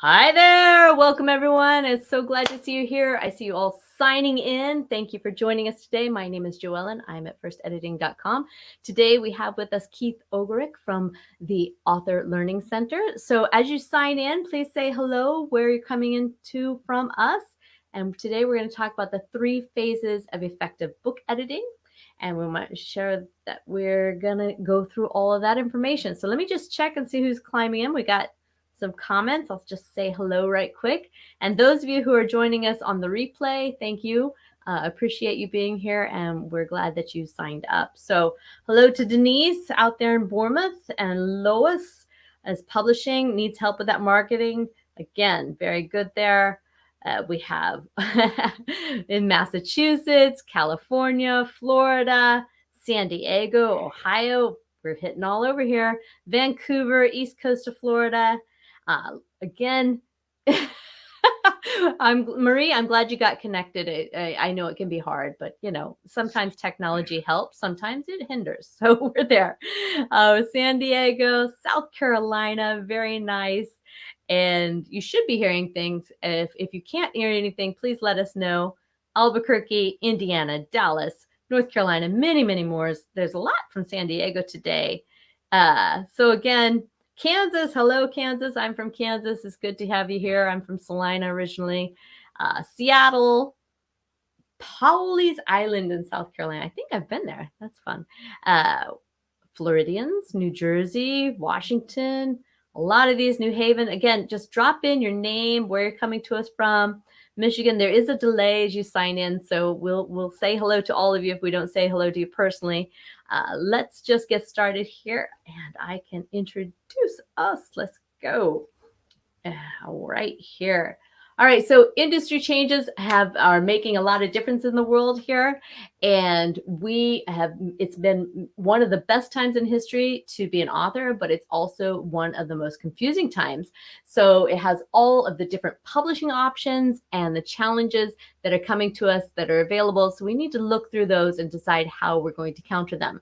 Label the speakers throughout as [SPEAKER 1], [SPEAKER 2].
[SPEAKER 1] Hi there. Welcome, everyone. It's so glad to see you here. I see you all signing in. Thank you for joining us today. My name is Joellen. I'm at firstediting.com. Today, we have with us Keith Ogerick from the Author Learning Center. So as you sign in, please say hello, where you're coming into from us. And today, we're going to talk about the 3 phases of effective book editing. And we might share that we're going to go through all of that information. So let me just check and see who's climbing in. We got some comments. I'll just say hello right quick. And those of you who are joining us on the replay, thank you. Appreciate you being here, and we're glad that you signed up. So hello to Denise out there in Bournemouth, and Lois is publishing, needs help with that marketing. Again, very good there. We have in Massachusetts, California, Florida, San Diego, Ohio. We're hitting all over here. Vancouver, East Coast of Florida. Again, Marie, I'm glad you got connected. I know it can be hard, but sometimes technology helps, sometimes it hinders. So we're there. San Diego, South Carolina, very nice. And you should be hearing things. If you can't hear anything, please let us know. Albuquerque, Indiana, Dallas, North Carolina, many, many more. There's a lot from San Diego today. So again, Kansas, hello, Kansas. I'm from Kansas. It's good to have you here. I'm from Salina originally. Seattle, Powley's Island in South Carolina. I think I've been there. That's fun. Floridians, New Jersey, Washington, a lot of these, New Haven. Again, just drop in your name, where you're coming to us from. Michigan, there is a delay as you sign in, so we'll say hello to all of you if we don't say hello to you personally. Let's just get started here, and I can introduce us. Let's go. Right here. All right, so industry changes are making a lot of difference in the world here, and it's been one of the best times in history to be an author, but it's also one of the most confusing times. So it has all of the different publishing options and the challenges that are coming to us that are available. So we need to look through those and decide how we're going to counter them.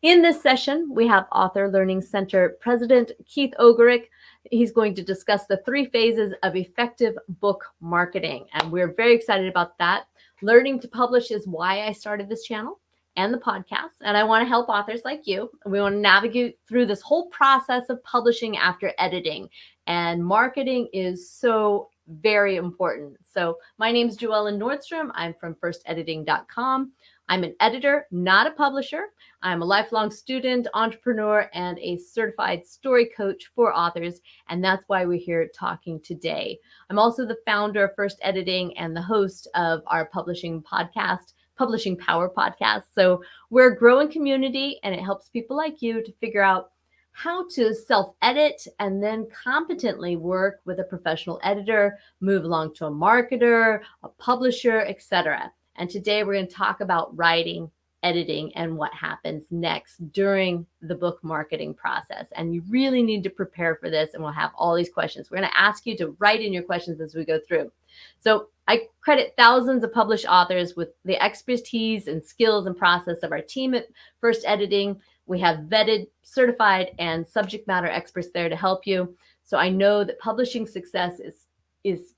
[SPEAKER 1] In this session, we have Author Learning Center President Keith Ogerick. He's going to discuss the 3 phases of effective book marketing, and we're very excited about that. Learning to publish is why I started this channel and the podcast, and I want to help authors like you. We want to navigate through this whole process of publishing after editing, and marketing is so very important. So my name is Joellen Nordstrom. I'm from firstediting.com. I'm an editor, not a publisher. I'm a lifelong student, entrepreneur, and a certified story coach for authors, and that's why we're here talking today. I'm also the founder of First Editing and the host of our publishing podcast, Publishing Power Podcast. So we're a growing community, and it helps people like you to figure out how to self-edit and then competently work with a professional editor, move along to a marketer, a publisher, etc. And today we're going to talk about writing, editing, and what happens next during the book marketing process. And you really need to prepare for this, and we'll have all these questions. We're going to ask you to write in your questions as we go through. So I credit thousands of published authors with the expertise and skills and process of our team at First Editing. We have vetted, certified, and subject matter experts there to help you. So I know that publishing success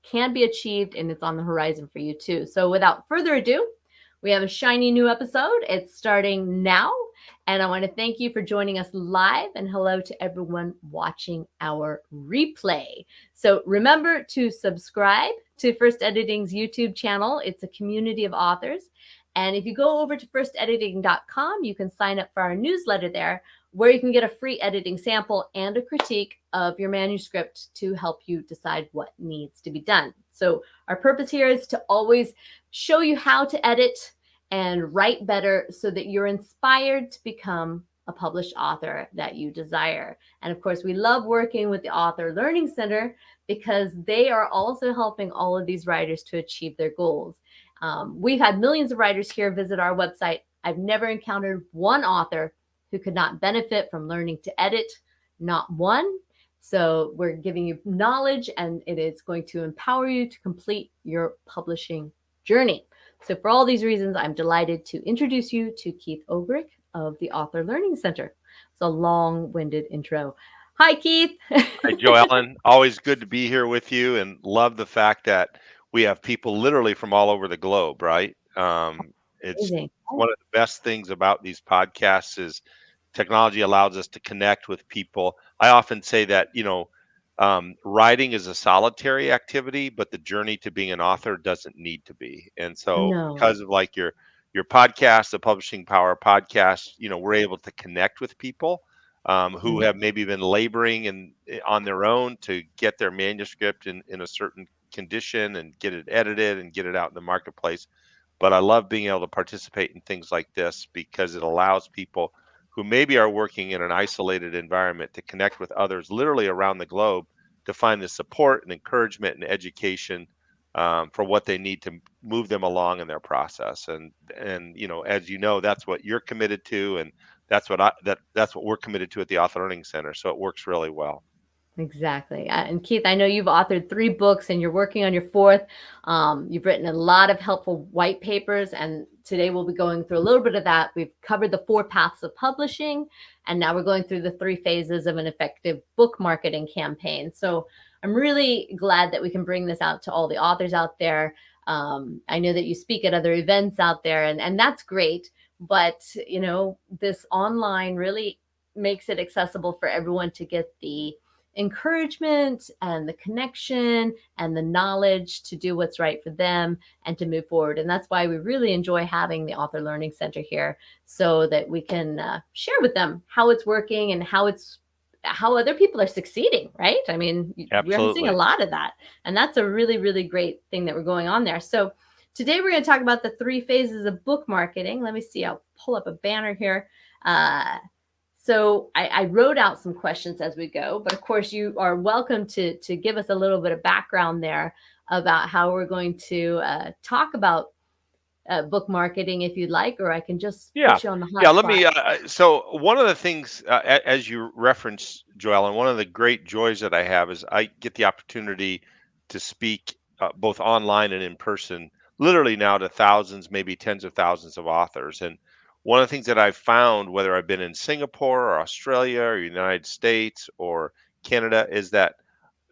[SPEAKER 1] can be achieved, and it's on the horizon for you too. So without further ado, we have a shiny new episode. It's starting now, and I want to thank you for joining us live, and hello to everyone watching our replay. So remember to subscribe to First Editing's YouTube channel. It's a community of authors. And if you go over to firstediting.com, you can sign up for our newsletter there, where you can get a free editing sample and a critique of your manuscript to help you decide what needs to be done. So our purpose here is to always show you how to edit and write better so that you're inspired to become a published author that you desire. And of course, we love working with the Author Learning Center because they are also helping all of these writers to achieve their goals. We've had millions of writers here visit our website. I've never encountered one author who could not benefit from learning to edit, not one. So we're giving you knowledge, and it is going to empower you to complete your publishing journey. So for all these reasons, I'm delighted to introduce you to Keith Ogerick of the Author Learning Center. It's a long-winded intro. Hi, Keith.
[SPEAKER 2] Hi, Joellen. Always good to be here with you, and love the fact that we have people literally from all over the globe, right? It's
[SPEAKER 1] Amazing.
[SPEAKER 2] one of the best things about these podcasts is technology allows us to connect with people. I often say that, writing is a solitary activity, but the journey to being an author doesn't need to be. And so,
[SPEAKER 1] No.
[SPEAKER 2] because of like your podcast, the Publishing Power podcast, we're able to connect with people who
[SPEAKER 1] Right.
[SPEAKER 2] have maybe been laboring and on their own to get their manuscript in a certain condition and get it edited and get it out in the marketplace. But I love being able to participate in things like this because it allows people who maybe are working in an isolated environment to connect with others literally around the globe to find the support and encouragement and education for what they need to move them along in their process. And as you know, that's what you're committed to, and that's what we're committed to at the Author Learning Center. So it works really well.
[SPEAKER 1] Exactly. And Keith, I know you've authored 3 books and you're working on your fourth. You've written a lot of helpful white papers, and today we'll be going through a little bit of that. We've covered the 4 paths of publishing, and now we're going through the 3 phases of an effective book marketing campaign. So I'm really glad that we can bring this out to all the authors out there. I know that you speak at other events out there, and that's great. But, this online really makes it accessible for everyone to get the encouragement and the connection and the knowledge to do what's right for them and to move forward. And that's why we really enjoy having the Author Learning Center here, so that we can share with them how it's working and how other people are succeeding, right? I mean, we're seeing a
[SPEAKER 2] Absolutely.
[SPEAKER 1] lot of that. And that's a really, really great thing that we're going on there. So today we're going to talk about the 3 phases of book marketing. Let me see, I'll pull up a banner here. Uh, so I wrote out some questions as we go, but of course you are welcome to give us a little bit of background there about how we're going to talk about book marketing if you'd like, or I can just
[SPEAKER 2] Yeah.
[SPEAKER 1] put you on the
[SPEAKER 2] Yeah.
[SPEAKER 1] hot
[SPEAKER 2] Let
[SPEAKER 1] spot.
[SPEAKER 2] me. So, one of the things, as you reference, Joel, and one of the great joys that I have is I get the opportunity to speak both online and in person, literally now to thousands, maybe tens of thousands of authors. And one of the things that I've found, whether I've been in Singapore or Australia or United States or Canada, is that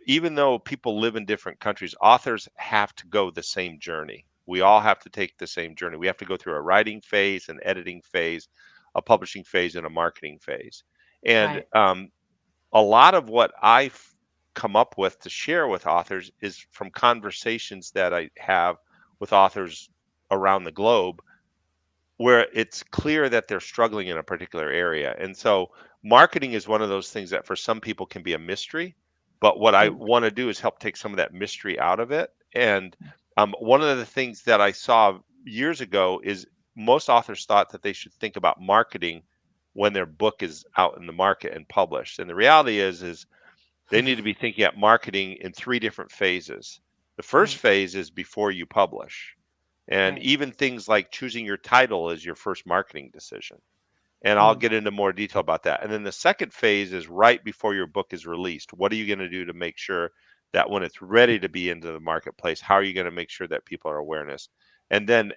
[SPEAKER 2] even though people live in different countries, authors have to go the same journey. We all have to take the same journey. We have to go through a writing phase, an editing phase, a publishing phase, and a marketing phase. And
[SPEAKER 1] Right.
[SPEAKER 2] a lot of what I've come up with to share with authors is from conversations that I have with authors around the globe where it's clear that they're struggling in a particular area. And so marketing is one of those things that for some people can be a mystery. But what I
[SPEAKER 1] Mm.
[SPEAKER 2] want to do is help take some of that mystery out of it. And one of the things that I saw years ago is most authors thought that they should think about marketing when their book is out in the market and published. And the reality is they need to be thinking at marketing in 3 different phases. The first
[SPEAKER 1] Right.
[SPEAKER 2] phase is before you publish. And
[SPEAKER 1] Right.
[SPEAKER 2] even things like choosing your title is your first marketing decision. And I'll
[SPEAKER 1] Mm.
[SPEAKER 2] get into more detail about that. And then the second phase is right before your book is released. What are you going to do to make sure that when it's ready to be into the marketplace, how are you going to make sure that people are awareness? And then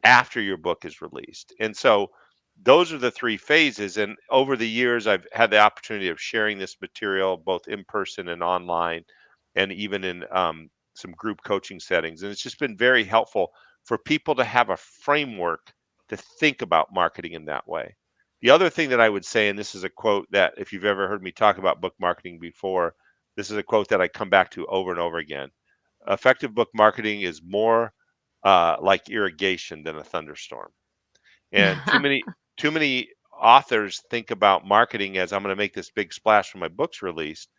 [SPEAKER 2] after your book is released. And so those are the 3 phases. And over the years, I've had the opportunity of sharing this material both in person and online, and even in some group coaching settings. And it's just been very helpful for people to have a framework to think about marketing in that way. The other thing that I would say, and this is a quote that if you've ever heard me talk about book marketing before, this is a quote that I come back to over and over again. Effective book marketing is more like irrigation than a thunderstorm. And too many authors think about marketing as I'm going to make this big splash when my book's released.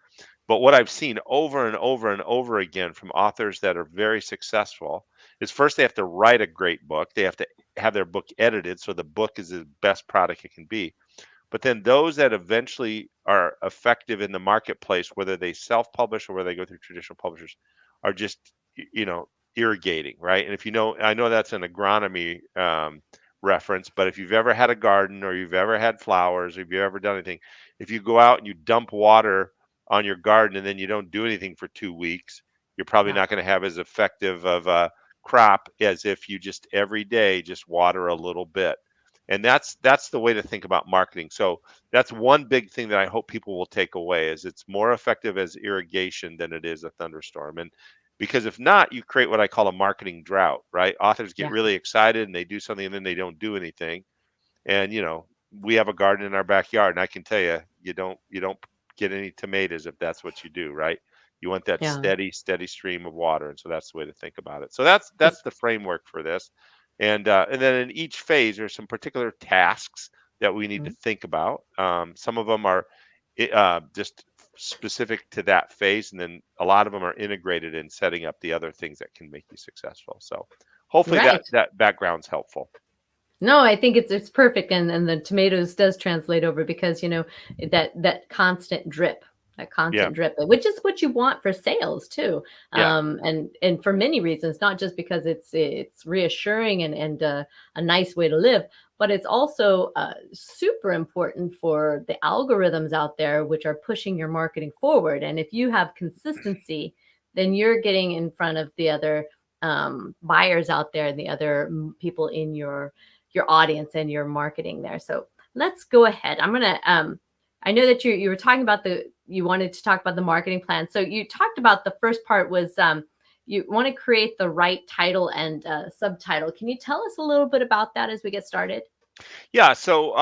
[SPEAKER 2] But what I've seen over and over and over again from authors that are very successful is first they have to write a great book. They have to have their book edited so the book is the best product it can be. But then those that eventually are effective in the marketplace, whether they self-publish or whether they go through traditional publishers, are just irrigating, right? And if you know, I know that's an agronomy reference, but if you've ever had a garden or you've ever had flowers, or if you've ever done anything, if you go out and you dump water on your garden and then you don't do anything for 2 weeks, you're probably
[SPEAKER 1] Yeah.
[SPEAKER 2] not going to have as effective of a crop as if you just every day just water a little bit. And that's the way to think about marketing. So that's one big thing that I hope people will take away is it's more effective as irrigation than it is a thunderstorm. And because if not, you create what I call a marketing drought, right? Authors get
[SPEAKER 1] Yeah.
[SPEAKER 2] really excited and they do something and then they don't do anything. And we have a garden in our backyard, and I can tell you, you don't get any tomatoes if that's what you do, right? You want that
[SPEAKER 1] Yeah.
[SPEAKER 2] steady stream of water, and so that's the way to think about it. So that's
[SPEAKER 1] Just
[SPEAKER 2] the framework for this, and then in each phase, there's some particular tasks that we need to
[SPEAKER 1] mm,
[SPEAKER 2] think about. Some of them are just specific to that phase, and then a lot of them are integrated in setting up the other things that can make you successful. So hopefully that
[SPEAKER 1] right.
[SPEAKER 2] that background's helpful.
[SPEAKER 1] No, I think it's perfect, and the tomatoes does translate over because that constant drip, that
[SPEAKER 2] Yeah,
[SPEAKER 1] constant drip, which is what you want for sales too,
[SPEAKER 2] yeah.
[SPEAKER 1] and for many reasons, not just because it's reassuring and a nice way to live, but it's also super important for the algorithms out there which are pushing your marketing forward. And if you have consistency, then you're getting in front of the other buyers out there and the other people in your audience and your marketing there. So let's go ahead. I'm gonna I know that you were talking about you wanted to talk about the marketing plan. So you talked about the first part was you want to create the right title and subtitle. Can you tell us a little bit about that as we get started?
[SPEAKER 2] Yeah, so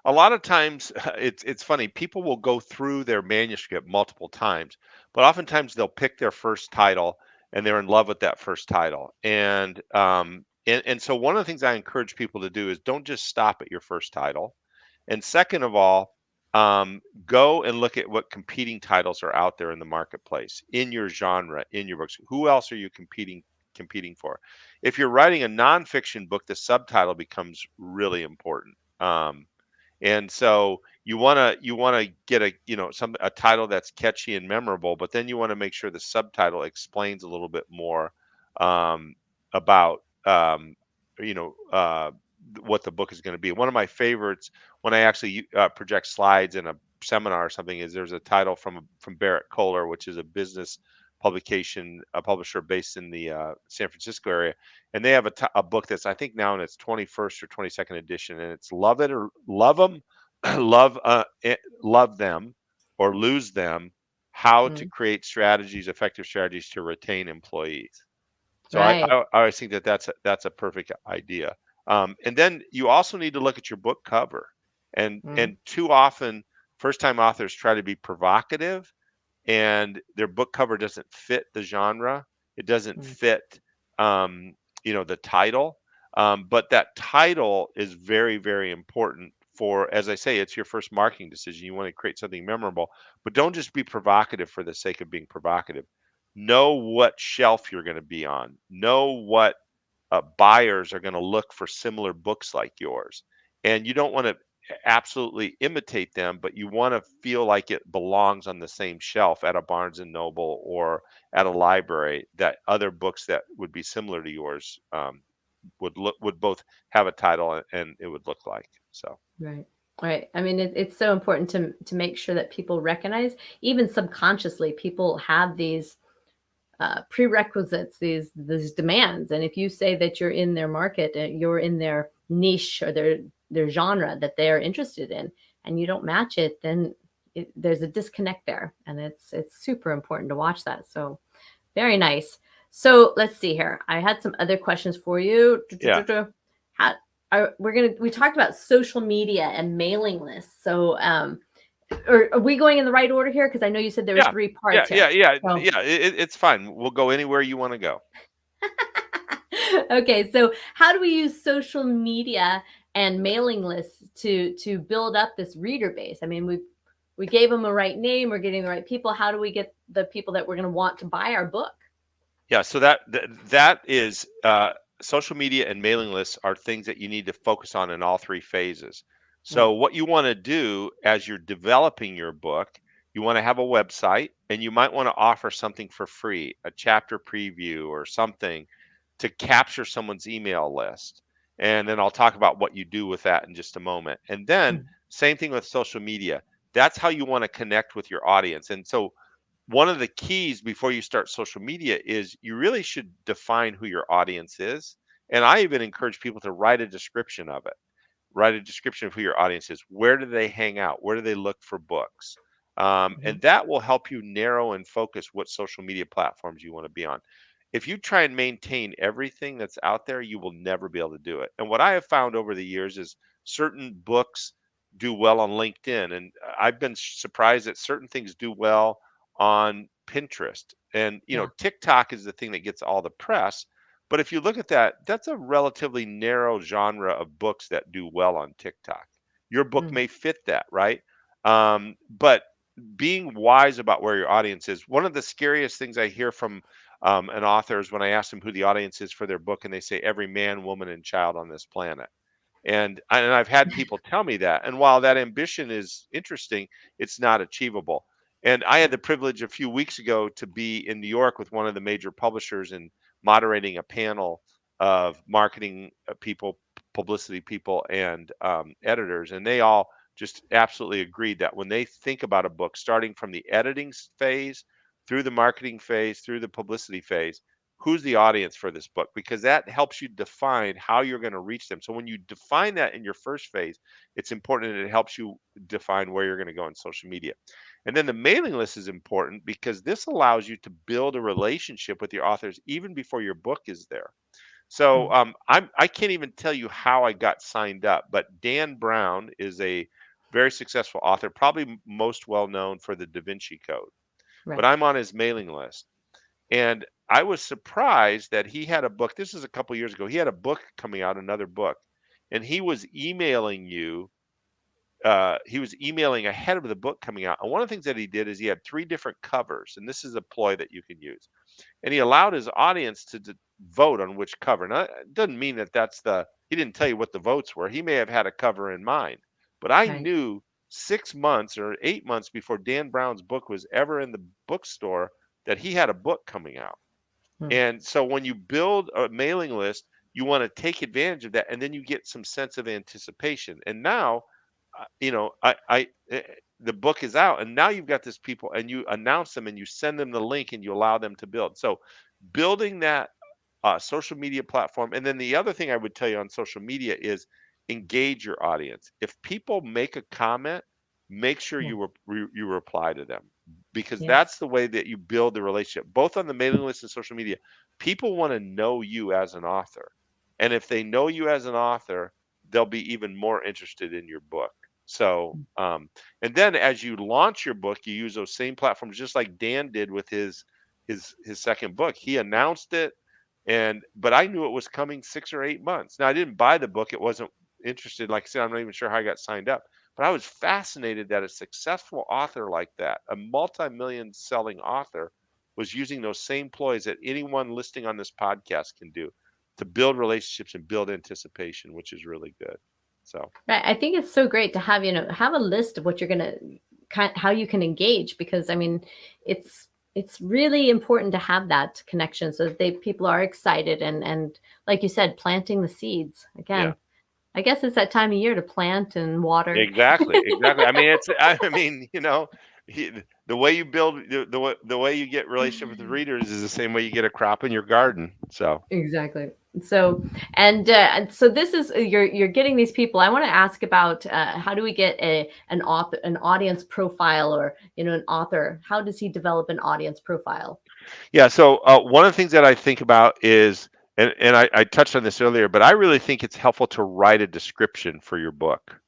[SPEAKER 2] a lot of times it's funny. People will go through their manuscript multiple times, but oftentimes they'll pick their first title and they're in love with that first title. And so one of the things I encourage people to do is don't just stop at your first title. And second of all, go and look at what competing titles are out there in the marketplace in your genre, in your books. Who else are you competing for? If you're writing a nonfiction book, the subtitle becomes really important. And so you wanna get a title that's catchy and memorable, but then you want to make sure the subtitle explains a little bit more um, about you know uh, what the book is going to be. One of my favorites when I actually project slides in a seminar or something is there's a title from Barrett Kohler, which is a business publication, a publisher based in the San Francisco area, and they have a book that's I think now in its 21st or 22nd edition, and it's Love It or Love Them, love them or lose them, how to
[SPEAKER 1] Mm,
[SPEAKER 2] create strategies, effective strategies to retain employees. So I,
[SPEAKER 1] right.
[SPEAKER 2] I, I always think that that's a perfect idea. And then you also need to look at your book cover,
[SPEAKER 1] Mm,
[SPEAKER 2] and too often first time authors try to be provocative and their book cover doesn't fit the genre. It doesn't
[SPEAKER 1] mm,
[SPEAKER 2] fit, um, the title. But that title is very, very important for, as I say, it's your first marketing decision. You want to create something memorable, but don't just be provocative for the sake of being provocative. Know what shelf you're going to be on. Know what buyers are going to look for similar books like yours. And you don't want to absolutely imitate them, but you want to feel like it belongs on the same shelf at a Barnes and Noble or at a library that other books that would be similar to yours would both have a title and it would look like. So
[SPEAKER 1] right. Right. I mean, it's so important to make sure that people recognize, even subconsciously, people have these prerequisites, these demands. And if you say that you're in their market, you're in their niche or their genre that they are interested in, and you don't match it, then there's a disconnect there, and it's super important to watch that. So very nice. So let's see here. I had some other questions for you.
[SPEAKER 2] yeah.
[SPEAKER 1] How we talked about social media and mailing lists. So are we going in the right order here? Because I know you said there was
[SPEAKER 2] Yeah.
[SPEAKER 1] three
[SPEAKER 2] Yeah,
[SPEAKER 1] parts
[SPEAKER 2] yeah,
[SPEAKER 1] here.
[SPEAKER 2] yeah,
[SPEAKER 1] So
[SPEAKER 2] yeah. It's fine. We'll go anywhere you want to go.
[SPEAKER 1] okay, so how do we use social media and mailing lists to build up this reader base? I mean, we gave them a right name, we're getting the right people. How do we get the people that we're going to want to buy our book?
[SPEAKER 2] Yeah, so that is social media and mailing lists are things that you need to focus on in all three phases.
[SPEAKER 1] Mm,
[SPEAKER 2] So what you want to do as you're developing your book, you want to have a website and you might want to offer something for free, a chapter preview or something to capture someone's email list. And then I'll talk about what you do with that in just a moment. And then
[SPEAKER 1] mm,
[SPEAKER 2] same thing with social media. That's how you want to connect with your audience. And so one of the keys before you start social media is you really should define who your audience is. And I even encourage people to write a description of it. write a description of who your audience is. Where do they hang out? Where do they look for books?
[SPEAKER 1] Mhm.
[SPEAKER 2] And that will help you narrow and focus what social media platforms you want to be on. If you try and maintain everything that's out there, you will never be able to do it. And what I have found over the years is certain books do well on LinkedIn, and I've been surprised that certain things do well on Pinterest. And
[SPEAKER 1] Yeah.
[SPEAKER 2] TikTok is the thing that gets all the press. But if you look at that, that's a relatively narrow genre of books that do well on TikTok. Your book
[SPEAKER 1] Mm.
[SPEAKER 2] may fit that, right? But being wise about where your audience is. One of the scariest things I hear from an author is when I ask them who the audience is for their book, and they say every man, woman, and child on this planet. And I've had people tell me that. And while that ambition is interesting, it's not achievable. And I had
[SPEAKER 1] Yeah.
[SPEAKER 2] the privilege a few weeks ago to be in New York with one of the major publishers and moderating a panel of marketing people, publicity people, and editors. And they all just absolutely agreed that when they think about a book, starting from the editing phase through the marketing phase, through the publicity phase, who's the audience for this book, because that helps you define how you're going to reach them. So when you define that in your first phase, it's important, and it helps you define where you're going to go on social media. And then the mailing list is important because this allows you to build a relationship with your authors even before your book is there. So
[SPEAKER 1] Mm.
[SPEAKER 2] I can't even tell you how I got signed up, but Dan Brown is a very successful author, probably most well known for the Da Vinci Code. But
[SPEAKER 1] Right.
[SPEAKER 2] I'm on his mailing list, and I was surprised that he had a book. This is a couple years ago. He had a book coming out, another book, and he was emailing you. He was emailing ahead of the book coming out. And one of the things that he did is he had three different covers, and this is a ploy that you can use. And he allowed his audience to vote on which cover. Now, it doesn't mean that he didn't tell you what the votes were. He may have had a cover in mind, but I
[SPEAKER 1] Right.
[SPEAKER 2] knew 6 months or 8 months before Dan Brown's book was ever in the bookstore that he had a book coming out.
[SPEAKER 1] Mm.
[SPEAKER 2] And so when you build a mailing list, you want to take advantage of that, and then you get some sense of anticipation. And now, the book is out, and now you've got this people, and you announce them, and you send them the link, and you allow them to build. So building that social media platform. And then the other thing I would tell you on social media is engage your audience. If people make a comment, make sure
[SPEAKER 1] Yeah.
[SPEAKER 2] you reply to them, because that's
[SPEAKER 1] Yes.
[SPEAKER 2] the way that you build the relationship, both on the mailing list and social media. People want to know you as an author, and if they know you as an author, they'll be even more interested in your book. So, and then as you launch your book, you use those same platforms, just like Dan did with his second book. He announced it, but I knew it was coming 6 or 8 months. Now I didn't buy the book; it wasn't interested. Like I said, I'm not even sure how I got signed up, but I was fascinated that a successful author like that, a multi-million selling author, was using those same ploys that anyone listening on this podcast can do to build relationships and build anticipation, which is really good. So
[SPEAKER 1] Right. I think it's so great to have, have a list of what you're gonna how you can engage, because I mean, it's really important to have that connection so that people are excited, and like you said, planting the seeds
[SPEAKER 2] yeah.
[SPEAKER 1] again. I guess it's that time of year to plant and water.
[SPEAKER 2] Exactly, exactly. I mean, I mean, he, the way you build the way you get relationship with the readers is the same way you get a crop in your garden. So
[SPEAKER 1] Exactly. So, and so this is you're getting these people. I want to ask about how do we get an audience profile, or an author? How does he develop an audience profile?
[SPEAKER 2] yeah, so one of the things that I think about is, and I touched on this earlier, but I really think it's helpful to write a description for your book.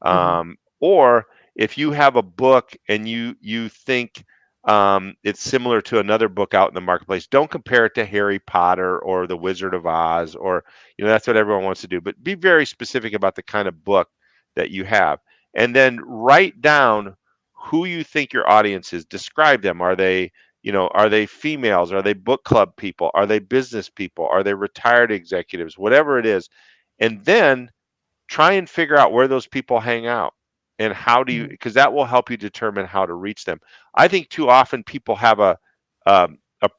[SPEAKER 1] Hmm.
[SPEAKER 2] Or if you have a book and you think it's similar to another book out in the marketplace, don't compare it to Harry Potter or The Wizard of Oz, or that's what everyone wants to do. But be very specific about the kind of book that you have, and then write down who you think your audience is. Describe them. Are they females? Are they book club people? Are they business people? Are they retired executives? Whatever it is, and then try and figure out where those people hang out, and how do you,
[SPEAKER 1] Hmm.
[SPEAKER 2] because that will help you determine how to reach them. I think too often people have a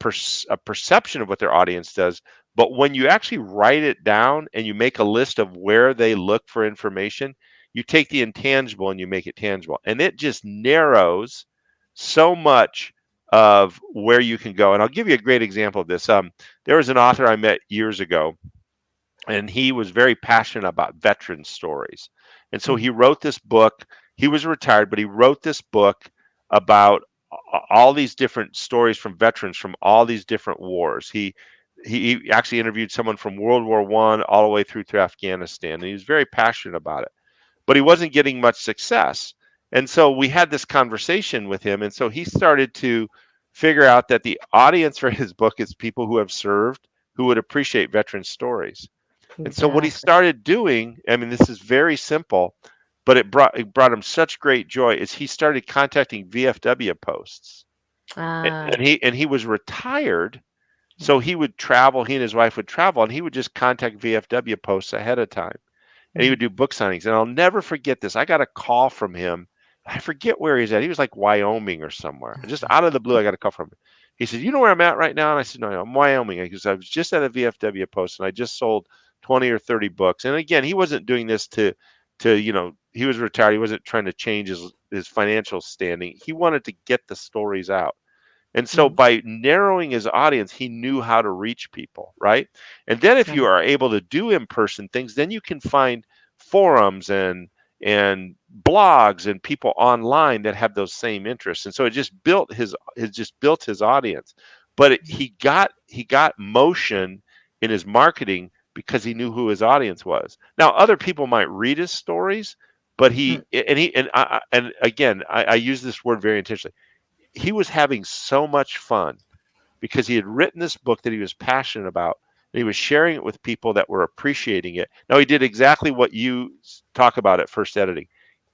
[SPEAKER 2] perception of what their audience does, but when you actually write it down and you make a list of where they look for information, you take the intangible and you make it tangible, and it just narrows so much of where you can go. And I'll give you a great example of this. There was an author I met years ago, and he was very passionate about veteran stories. And so he
[SPEAKER 1] Mhm.
[SPEAKER 2] wrote this book. He was retired, but he wrote this book about all these different stories from veterans from all these different wars. He actually interviewed someone from World War One all the way through to Afghanistan, and he was very passionate about it. But he wasn't getting much success. And so we had this conversation with him, and so he started to figure out that the audience for his book is people who have served, who would appreciate veteran stories. And so what he
[SPEAKER 1] Exactly.
[SPEAKER 2] started doing, I mean, this is very simple, but it brought him such great joy, is he started contacting VFW posts.
[SPEAKER 1] Ah,
[SPEAKER 2] And he was retired, so
[SPEAKER 1] yeah.
[SPEAKER 2] he would travel, he and his wife would travel, and he would just contact VFW posts ahead of time. And he would
[SPEAKER 1] Mhm.
[SPEAKER 2] do book signings. And I'll never forget this. I got a call from him. I forget where he's at. He was like Wyoming or somewhere. Just out of the blue, I got a call from him. He said, "You know where I'm at right now?" And I said, "No, no, I'm Wyoming." Because I was just at a VFW post and I just sold 20 or 30 books. And again, he wasn't doing this to he was retired. He wasn't trying to change his financial standing. He wanted to get the stories out. And so
[SPEAKER 1] Mhm.
[SPEAKER 2] by narrowing his audience, he knew how to reach people, right? And then if you
[SPEAKER 1] Right.
[SPEAKER 2] are able to do in-person things, then you can find forums and blogs and people online that have those same interests. And so it just built his audience. But he got motion in his marketing because he knew who his audience was. Now, other people might read his stories, but
[SPEAKER 1] Mm.
[SPEAKER 2] and again, I use this word very intentionally. He was having so much fun because he had written this book that he was passionate about, and he was sharing it with people that were appreciating it. Now he did exactly what you talk about at first editing.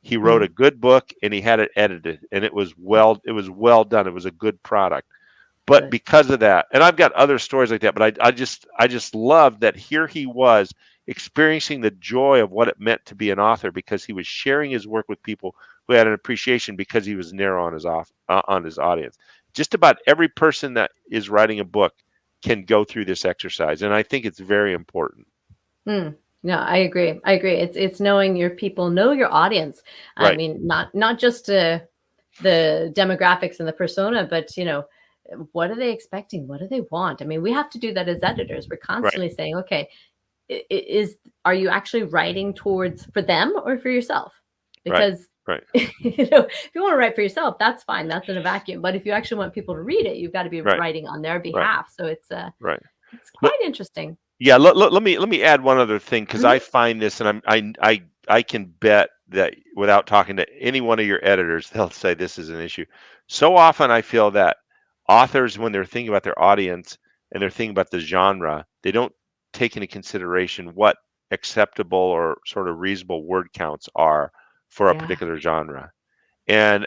[SPEAKER 2] He wrote a
[SPEAKER 1] Mhm.
[SPEAKER 2] good book and he had it edited, and it was well done. It was a good product. But
[SPEAKER 1] Good.
[SPEAKER 2] because of that, and I've got other stories like that, but I just love that here he was experiencing the joy of what it meant to be an author because he was sharing his work with people who had an appreciation because he was narrow on his audience. Just about every person that is writing a book can go through this exercise, and I think it's very important.
[SPEAKER 1] Mm. No, I agree. I agree. It's knowing your people, know your audience. I
[SPEAKER 2] Right,
[SPEAKER 1] mean, not just the demographics and the persona, but what are they expecting? What do they want? I mean, we have to do that as editors. We're
[SPEAKER 2] right,
[SPEAKER 1] constantly saying, okay, is are you actually writing towards for them or for yourself?
[SPEAKER 2] right,
[SPEAKER 1] Because
[SPEAKER 2] right,
[SPEAKER 1] if you want to write for yourself, that's fine. That's in a vacuum. But if you actually want people to read it, you've got to be
[SPEAKER 2] right,
[SPEAKER 1] writing on their
[SPEAKER 2] right,
[SPEAKER 1] behalf. So
[SPEAKER 2] right.
[SPEAKER 1] it's quite interesting.
[SPEAKER 2] Yeah, let me add one other thing because I
[SPEAKER 1] Hmm.
[SPEAKER 2] find this, and I can bet that without talking to any one of your editors, they'll say this is an issue. So often, I feel that authors, when they're thinking about their audience and they're thinking about the genre, they don't take into consideration what acceptable or sort of reasonable word counts are for a
[SPEAKER 1] Yeah.
[SPEAKER 2] particular genre. And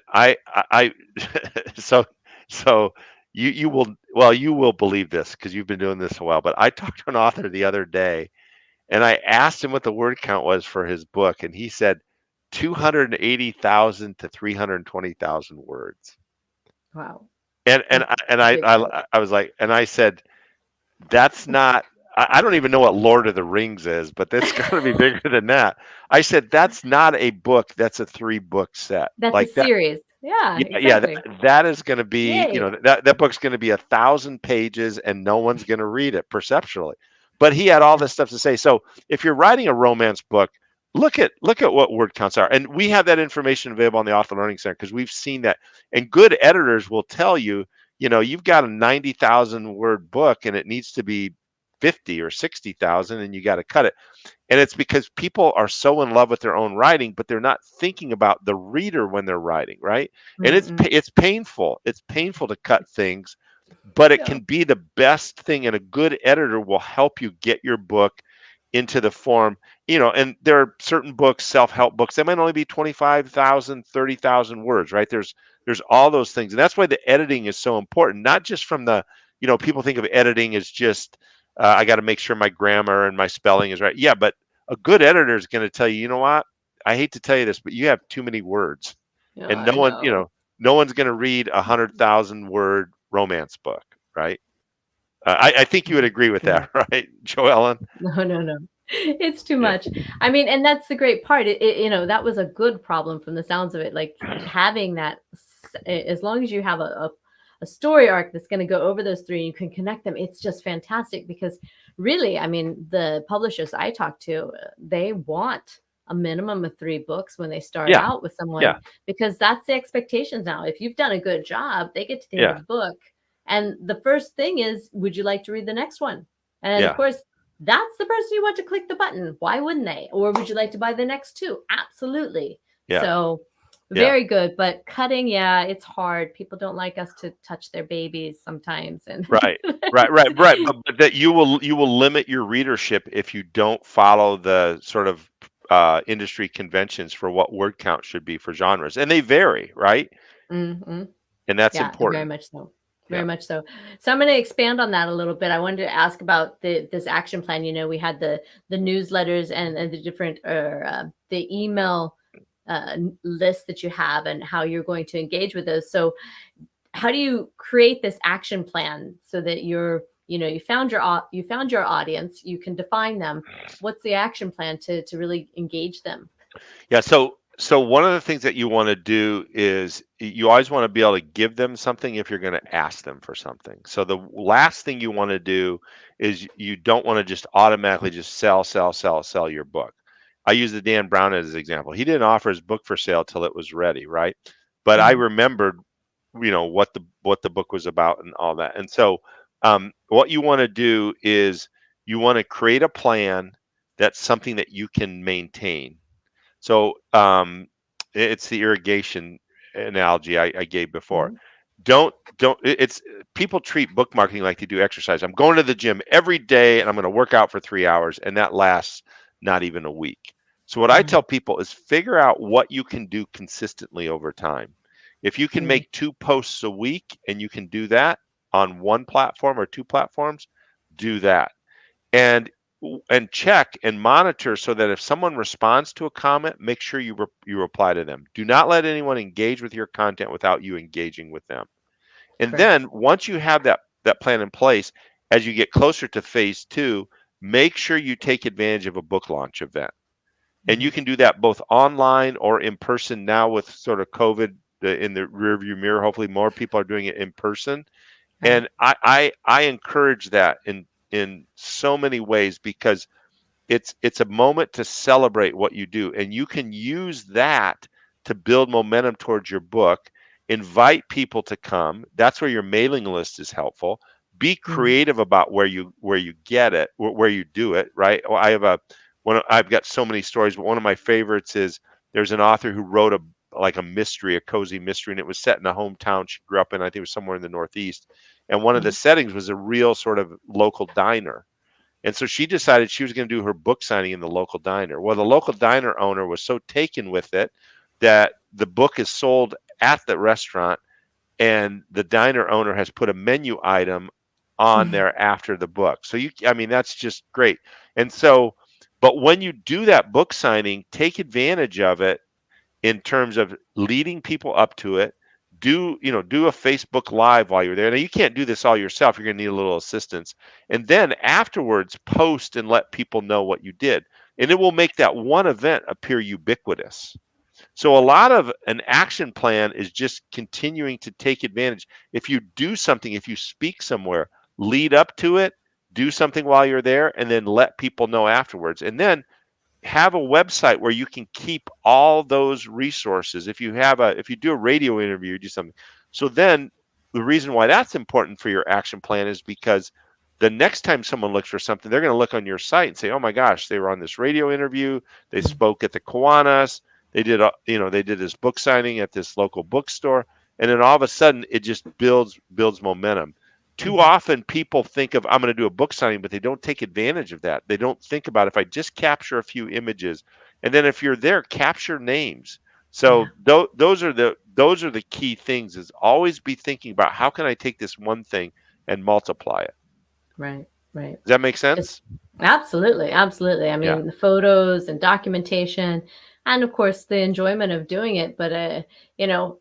[SPEAKER 2] so so you will believe this because you've been doing this a while. But I talked to an author the other day, and I asked him what the word count was for his book, and he said 280,000 to 320,000 words.
[SPEAKER 1] Wow.
[SPEAKER 2] And
[SPEAKER 1] That's
[SPEAKER 2] I, and
[SPEAKER 1] a
[SPEAKER 2] I
[SPEAKER 1] big
[SPEAKER 2] I
[SPEAKER 1] number.
[SPEAKER 2] I was like, and I said, that's not. I don't even know what Lord of the Rings is, but that's got to be bigger than that. I said that's not a book. That's a three-book set.
[SPEAKER 1] That's a
[SPEAKER 2] Like that.
[SPEAKER 1] series. Yeah,
[SPEAKER 2] Yeah, yeah,
[SPEAKER 1] exactly.
[SPEAKER 2] that is going to be,
[SPEAKER 1] Yay.
[SPEAKER 2] that book's going to be 1,000 pages, and no one's going to read it perceptually. But he had all
[SPEAKER 1] Yeah.
[SPEAKER 2] this stuff to say. So if you're writing a romance book, look at what word counts are, and we have that information available on the Author Learning Center because we've seen that. And good editors will tell you, you've got a 90,000 word book, and it needs to be 50 or 60,000, and you got to cut it. And it's because people are so in love with their own writing, but they're not thinking about the reader when they're writing, right? And
[SPEAKER 1] Mm-mm.
[SPEAKER 2] it's painful. It's painful to cut things, but it
[SPEAKER 1] Yeah.
[SPEAKER 2] can be the best thing. And a good editor will help you get your book into the form, and there are certain books, self-help books, they might only be 25,000, 30,000 words, right? There's all those things. And that's why the editing is so important, not just from people think of editing as just, I got to make sure my grammar and my spelling is right. Yeah, but a good editor is going to tell you, you know what? I hate to tell you this, but you have too many words,
[SPEAKER 1] Yeah,
[SPEAKER 2] and
[SPEAKER 1] I know.
[SPEAKER 2] no one's going to read 100,000 word romance book, right? I think you would
[SPEAKER 1] Mhm.
[SPEAKER 2] agree with
[SPEAKER 1] Yeah.
[SPEAKER 2] that, right, Joellen?
[SPEAKER 1] No, no, no. It's too
[SPEAKER 2] Yeah,
[SPEAKER 1] much. I mean, and that's the great part. That was a good problem from the sounds of it. Like having that, as long as you have a a story arc that's going to go over those three and you can connect them. It's just fantastic because really, I mean, the publishers I talk to, they want a minimum of 3 books when they start
[SPEAKER 2] Yeah.
[SPEAKER 1] out with someone
[SPEAKER 2] Yeah.
[SPEAKER 1] because that's the expectations now. If you've done a good job, they get to the end of
[SPEAKER 2] Yeah.
[SPEAKER 1] the book. And the first thing is, would you like to read the next one? And of
[SPEAKER 2] Yeah.
[SPEAKER 1] course, that's the person you want to click the button. Why wouldn't they? Or would you like to buy the next two? Absolutely.
[SPEAKER 2] Yeah.
[SPEAKER 1] So
[SPEAKER 2] Yeah.
[SPEAKER 1] very good. But cutting, yeah, it's hard. People don't like us to touch their babies sometimes. And
[SPEAKER 2] Right. Right. But that you will limit your readership if you don't follow the sort of industry conventions for what word count should be for genres, and they vary, right?
[SPEAKER 1] Mhm.
[SPEAKER 2] And that's
[SPEAKER 1] Yeah, very
[SPEAKER 2] important.
[SPEAKER 1] much so.
[SPEAKER 2] Yeah.
[SPEAKER 1] Very much so. So I'm going to expand on that a little bit. I wanted to ask about this action plan. You know, we had the newsletters and the different the email list that you have and how you're going to engage with those. So how do you create this action plan so that you found your audience, you can define them. What's the action plan to really engage them?
[SPEAKER 2] Yeah, so one of the things that you want to do is you always want to be able to give them something if you're going to ask them for something. So the last thing you want to do is you don't want to just automatically just sell your book. I use the Dan Brown as an example. He didn't offer his book for sale till it was ready, right? But I
[SPEAKER 1] Hmm.
[SPEAKER 2] remembered, what the book was about and all that. And so what you want to do is you want to create a plan that's something that you can maintain. So it's the irrigation analogy I gave before.
[SPEAKER 1] Hmm.
[SPEAKER 2] Don't it's people treat book marketing like they do exercise. I'm going to the gym every day and I'm going to work out for 3 hours, and that lasts not even a week. So what I tell
[SPEAKER 1] Hmm.
[SPEAKER 2] people is figure out what you can do consistently over time. If you can
[SPEAKER 1] Hmm.
[SPEAKER 2] make 2 posts a week and you can do that on one platform or 2 platforms, do that. And check and monitor so that if someone responds to a comment, make sure you reply to them. Do not let anyone engage with your content without you engaging with them. And
[SPEAKER 1] Correct.
[SPEAKER 2] then once you have that plan in place, as you get closer to phase 2, make sure you take advantage of a book launch event. And
[SPEAKER 1] Hmm.
[SPEAKER 2] you can do that both online or in person now with sort of COVID in the rearview mirror. Hopefully more people are doing it in person,
[SPEAKER 1] Right.
[SPEAKER 2] and I encourage that in so many ways, because it's a moment to celebrate what you do, and you can use that to build momentum towards your book. Invite people to come. That's where your mailing list is helpful. Be
[SPEAKER 1] Hmm.
[SPEAKER 2] creative about where you get it, where you do it, right? Well, I've got so many stories, but one of my favorites is there's an author who wrote a mystery, a cozy mystery, and it was set in a hometown she grew up in. I think it was somewhere in the Northeast, and one of the
[SPEAKER 1] Hmm.
[SPEAKER 2] settings was a real sort of local diner. And so she decided she was going to do her book signing in the local diner. Well, the local diner owner was so taken with it that the book is sold at the restaurant, and the diner owner has put a menu item on there after the book. So I mean, that's just great. And so, but when you do that book signing, take advantage of it in terms of leading people up to it. Do a Facebook Live while you're there. Now you can't do this all yourself. You're going to need a little assistance. And then afterwards, post and let people know what you did. And it will make that one event appear ubiquitous. So a lot of an action plan is just continuing to take advantage. If you do something, if you speak somewhere, lead up to it, do something while you're there, and then let people know afterwards. And then have a website where you can keep all those resources. If you do a radio interview, you do something. So then the reason why that's important for your action plan is because the next time someone looks for something, they're going to look on your site and say, "Oh my gosh, they were on this radio interview. They spoke at the Kiwanis. They did this book signing at this local bookstore." And then all of a sudden, it just builds momentum. Too
[SPEAKER 1] Hmm.
[SPEAKER 2] often people think of, I'm going to do a book signing, but they don't take advantage of that. They don't think about, if I just capture a few images, and then if you're there, capture names.
[SPEAKER 1] Yeah.
[SPEAKER 2] So those are the key things, is always be thinking about how can I take this one thing and multiply it.
[SPEAKER 1] Right. Right.
[SPEAKER 2] Does that make
[SPEAKER 1] Just
[SPEAKER 2] sense?
[SPEAKER 1] absolutely, absolutely. I
[SPEAKER 2] Yeah.
[SPEAKER 1] mean, the photos and documentation, and of course the enjoyment of doing it. But you know,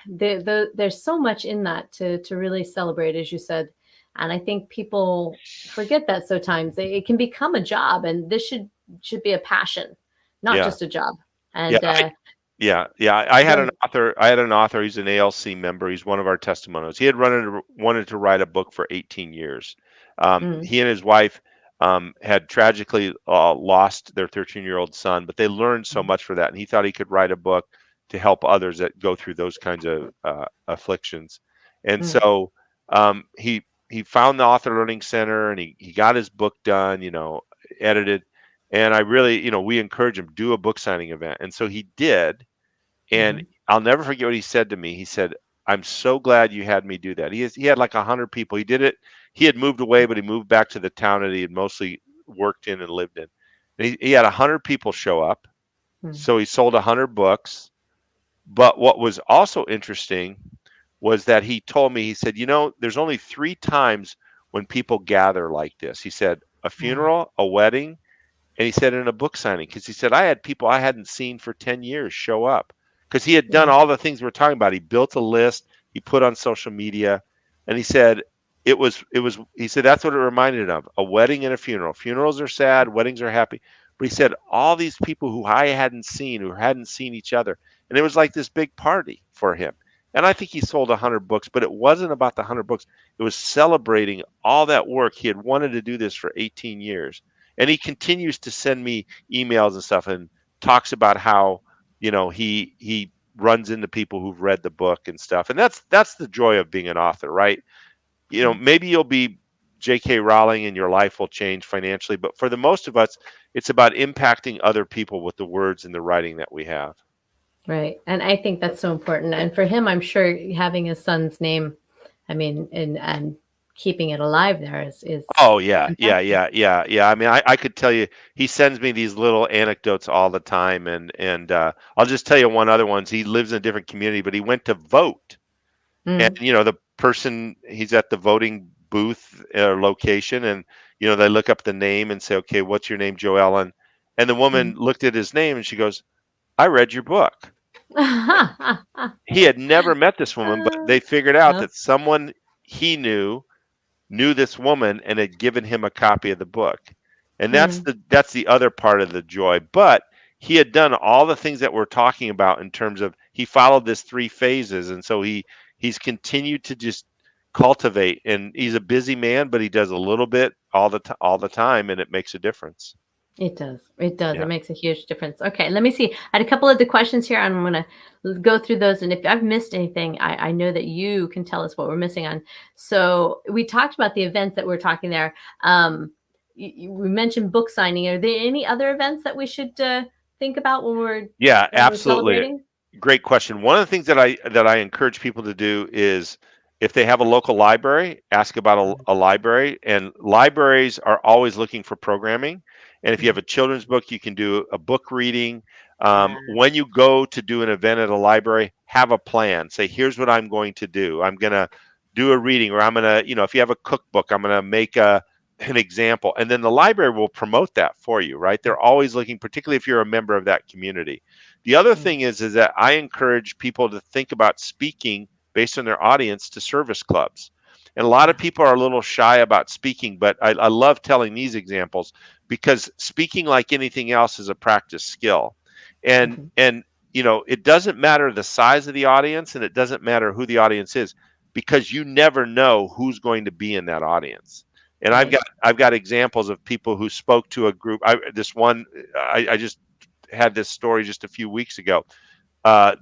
[SPEAKER 1] there's so much in that to really celebrate, as you said. And I think people forget that sometimes it can become a job, and this should be a passion, not
[SPEAKER 2] Yeah.
[SPEAKER 1] just a job.
[SPEAKER 2] Yeah.
[SPEAKER 1] And
[SPEAKER 2] Yeah, yeah. I had an
[SPEAKER 1] Then,
[SPEAKER 2] author. I had an author. He's an ALC member. He's one of our testimonials. He had wanted to write a book for 18 years.
[SPEAKER 1] mm,
[SPEAKER 2] He and his wife had tragically lost their 13-year-old son, but they learned so
[SPEAKER 1] mm,
[SPEAKER 2] much for that, and he thought he could write a book to help others that go through those kinds of afflictions. And
[SPEAKER 1] mm,
[SPEAKER 2] so he found the Author Learning Center, and he got his book done. Edited. And I really, we encourage him do a book signing event, and so he did. And
[SPEAKER 1] mhm,
[SPEAKER 2] I'll never forget what he said to me. He said, "I'm so glad you had me do that." He had like 100 people. He did it. He had moved away, but he moved back to the town that he had mostly worked in and lived in. And he had 100 people show up.
[SPEAKER 1] mm,
[SPEAKER 2] So he sold 100 books. But what was also interesting was that he told me, he said, there's only 3 times when people gather like this. He said, a
[SPEAKER 1] wow,
[SPEAKER 2] funeral, a wedding, and he said in a book signing, because he said, I had people I hadn't seen for 10 years show up because he had done
[SPEAKER 1] yeah,
[SPEAKER 2] all the things we're talking about. He built a list, he put on social media, and he said, he said, that's what it reminded him of, a wedding and a funeral. Funerals are sad, weddings are happy. But he said, all these people who I hadn't seen, who hadn't seen each other. And it was like this big party for him. And I think he sold 100 books, but it wasn't about the 100 books. It was celebrating all that work. He had wanted to do this for 18 years, and he continues to send me emails and stuff and talks about how he runs into people who've read the book and stuff. And that's the joy of being an author, right?
[SPEAKER 1] mm,
[SPEAKER 2] Maybe you'll be J.K. Rowling and your life will change financially, but for the most of us, it's about impacting other people with the words and the writing that we have.
[SPEAKER 1] right. And I think that's so important. And for him, I'm sure having his son's name, I mean, and keeping it alive there is
[SPEAKER 2] Oh yeah, yeah,
[SPEAKER 1] fantastic.
[SPEAKER 2] yeah, yeah, yeah. I mean, I could tell you, he sends me these little anecdotes all the time, and I'll just tell you one other one. He lives in a different community, but he went to vote. And
[SPEAKER 1] Mm,
[SPEAKER 2] the person, he's at the voting booth location, and they look up the name and say, okay, what's your name, Joe Ellen? And the woman
[SPEAKER 1] mm.
[SPEAKER 2] looked at his name and she goes, I read your book. He had never met this woman, but they figured out
[SPEAKER 1] Huh?
[SPEAKER 2] that someone he knew this woman and had given him a copy of the book. And
[SPEAKER 1] Mm,
[SPEAKER 2] that's the other part of the joy. But he had done all the things that we're talking about in terms of, he followed this 3 phases, and so he's continued to just cultivate, and he's a busy man, but he does a little bit all the time, and it makes a difference.
[SPEAKER 1] it does. It does.
[SPEAKER 2] Yeah.
[SPEAKER 1] It makes a huge difference. Okay, let me see. I had a couple of the questions here. I'm going to go through those. And if I've missed anything, I know that you can tell us what we're missing on. So we talked about the events that we're talking there. We mentioned book signing. Are there any other events that we should think about
[SPEAKER 2] Yeah,
[SPEAKER 1] when we're
[SPEAKER 2] absolutely.
[SPEAKER 1] celebrating?
[SPEAKER 2] Great question. One of the things that I encourage people to do is, if they have a local library, ask about a library. And libraries are always looking for programming. And if you have
[SPEAKER 1] Mhm.
[SPEAKER 2] a children's book, you can do a book reading.
[SPEAKER 1] Yeah.
[SPEAKER 2] When you go to do an event at a library, have a plan. Say, here's what I'm going to do. I'm going to do a reading, or I'm going to, if you have a cookbook, I'm going to make an example. And then the library will promote that for you, right? They're always looking, particularly if you're a member of that community. The other
[SPEAKER 1] Mm,
[SPEAKER 2] thing is that I encourage people to think about speaking based on their audience to service clubs. And a lot of
[SPEAKER 1] yeah.
[SPEAKER 2] people are a little shy about speaking, but I love telling these examples, because speaking, like anything else, is a practice skill. And
[SPEAKER 1] Mhm.
[SPEAKER 2] and it doesn't matter the size of the audience, and it doesn't matter who the audience is, because you never know who's going to be in that audience. And I've
[SPEAKER 1] Right.
[SPEAKER 2] got I've got examples of people who spoke to a group. This one, I just had this story just a few weeks ago.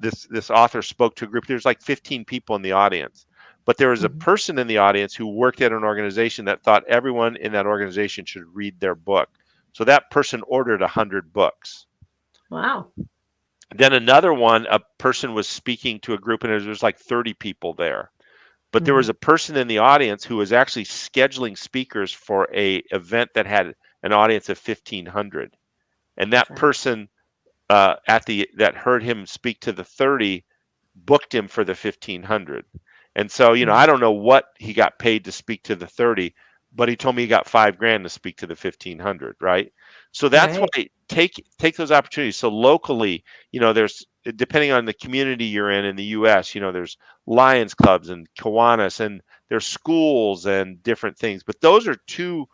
[SPEAKER 2] This author spoke to a group. There's like 15 people in the audience, but there was a
[SPEAKER 1] Mhm.
[SPEAKER 2] person in the audience who worked at an organization that thought everyone in that organization should read their book. So that person ordered 100 books.
[SPEAKER 1] Wow.
[SPEAKER 2] Then another one, a person was speaking to a group, and there was like 30 people there. But there was
[SPEAKER 1] Mhm.
[SPEAKER 2] a person in the audience who was actually scheduling speakers for a event that had an audience of 1,500. And that
[SPEAKER 1] Wow.
[SPEAKER 2] person, that heard him speak to the 30, booked him for the 1,500. And so,
[SPEAKER 1] Mm.
[SPEAKER 2] I don't know what he got paid to speak to the 30, but he told me he got 5 grand to speak to the 1,500, right? So that's
[SPEAKER 1] Right.
[SPEAKER 2] why, take those opportunities. So locally, there's, depending on the community you're in the US, there's Lions clubs and Kiwanis, and there's schools and different things. But those are two,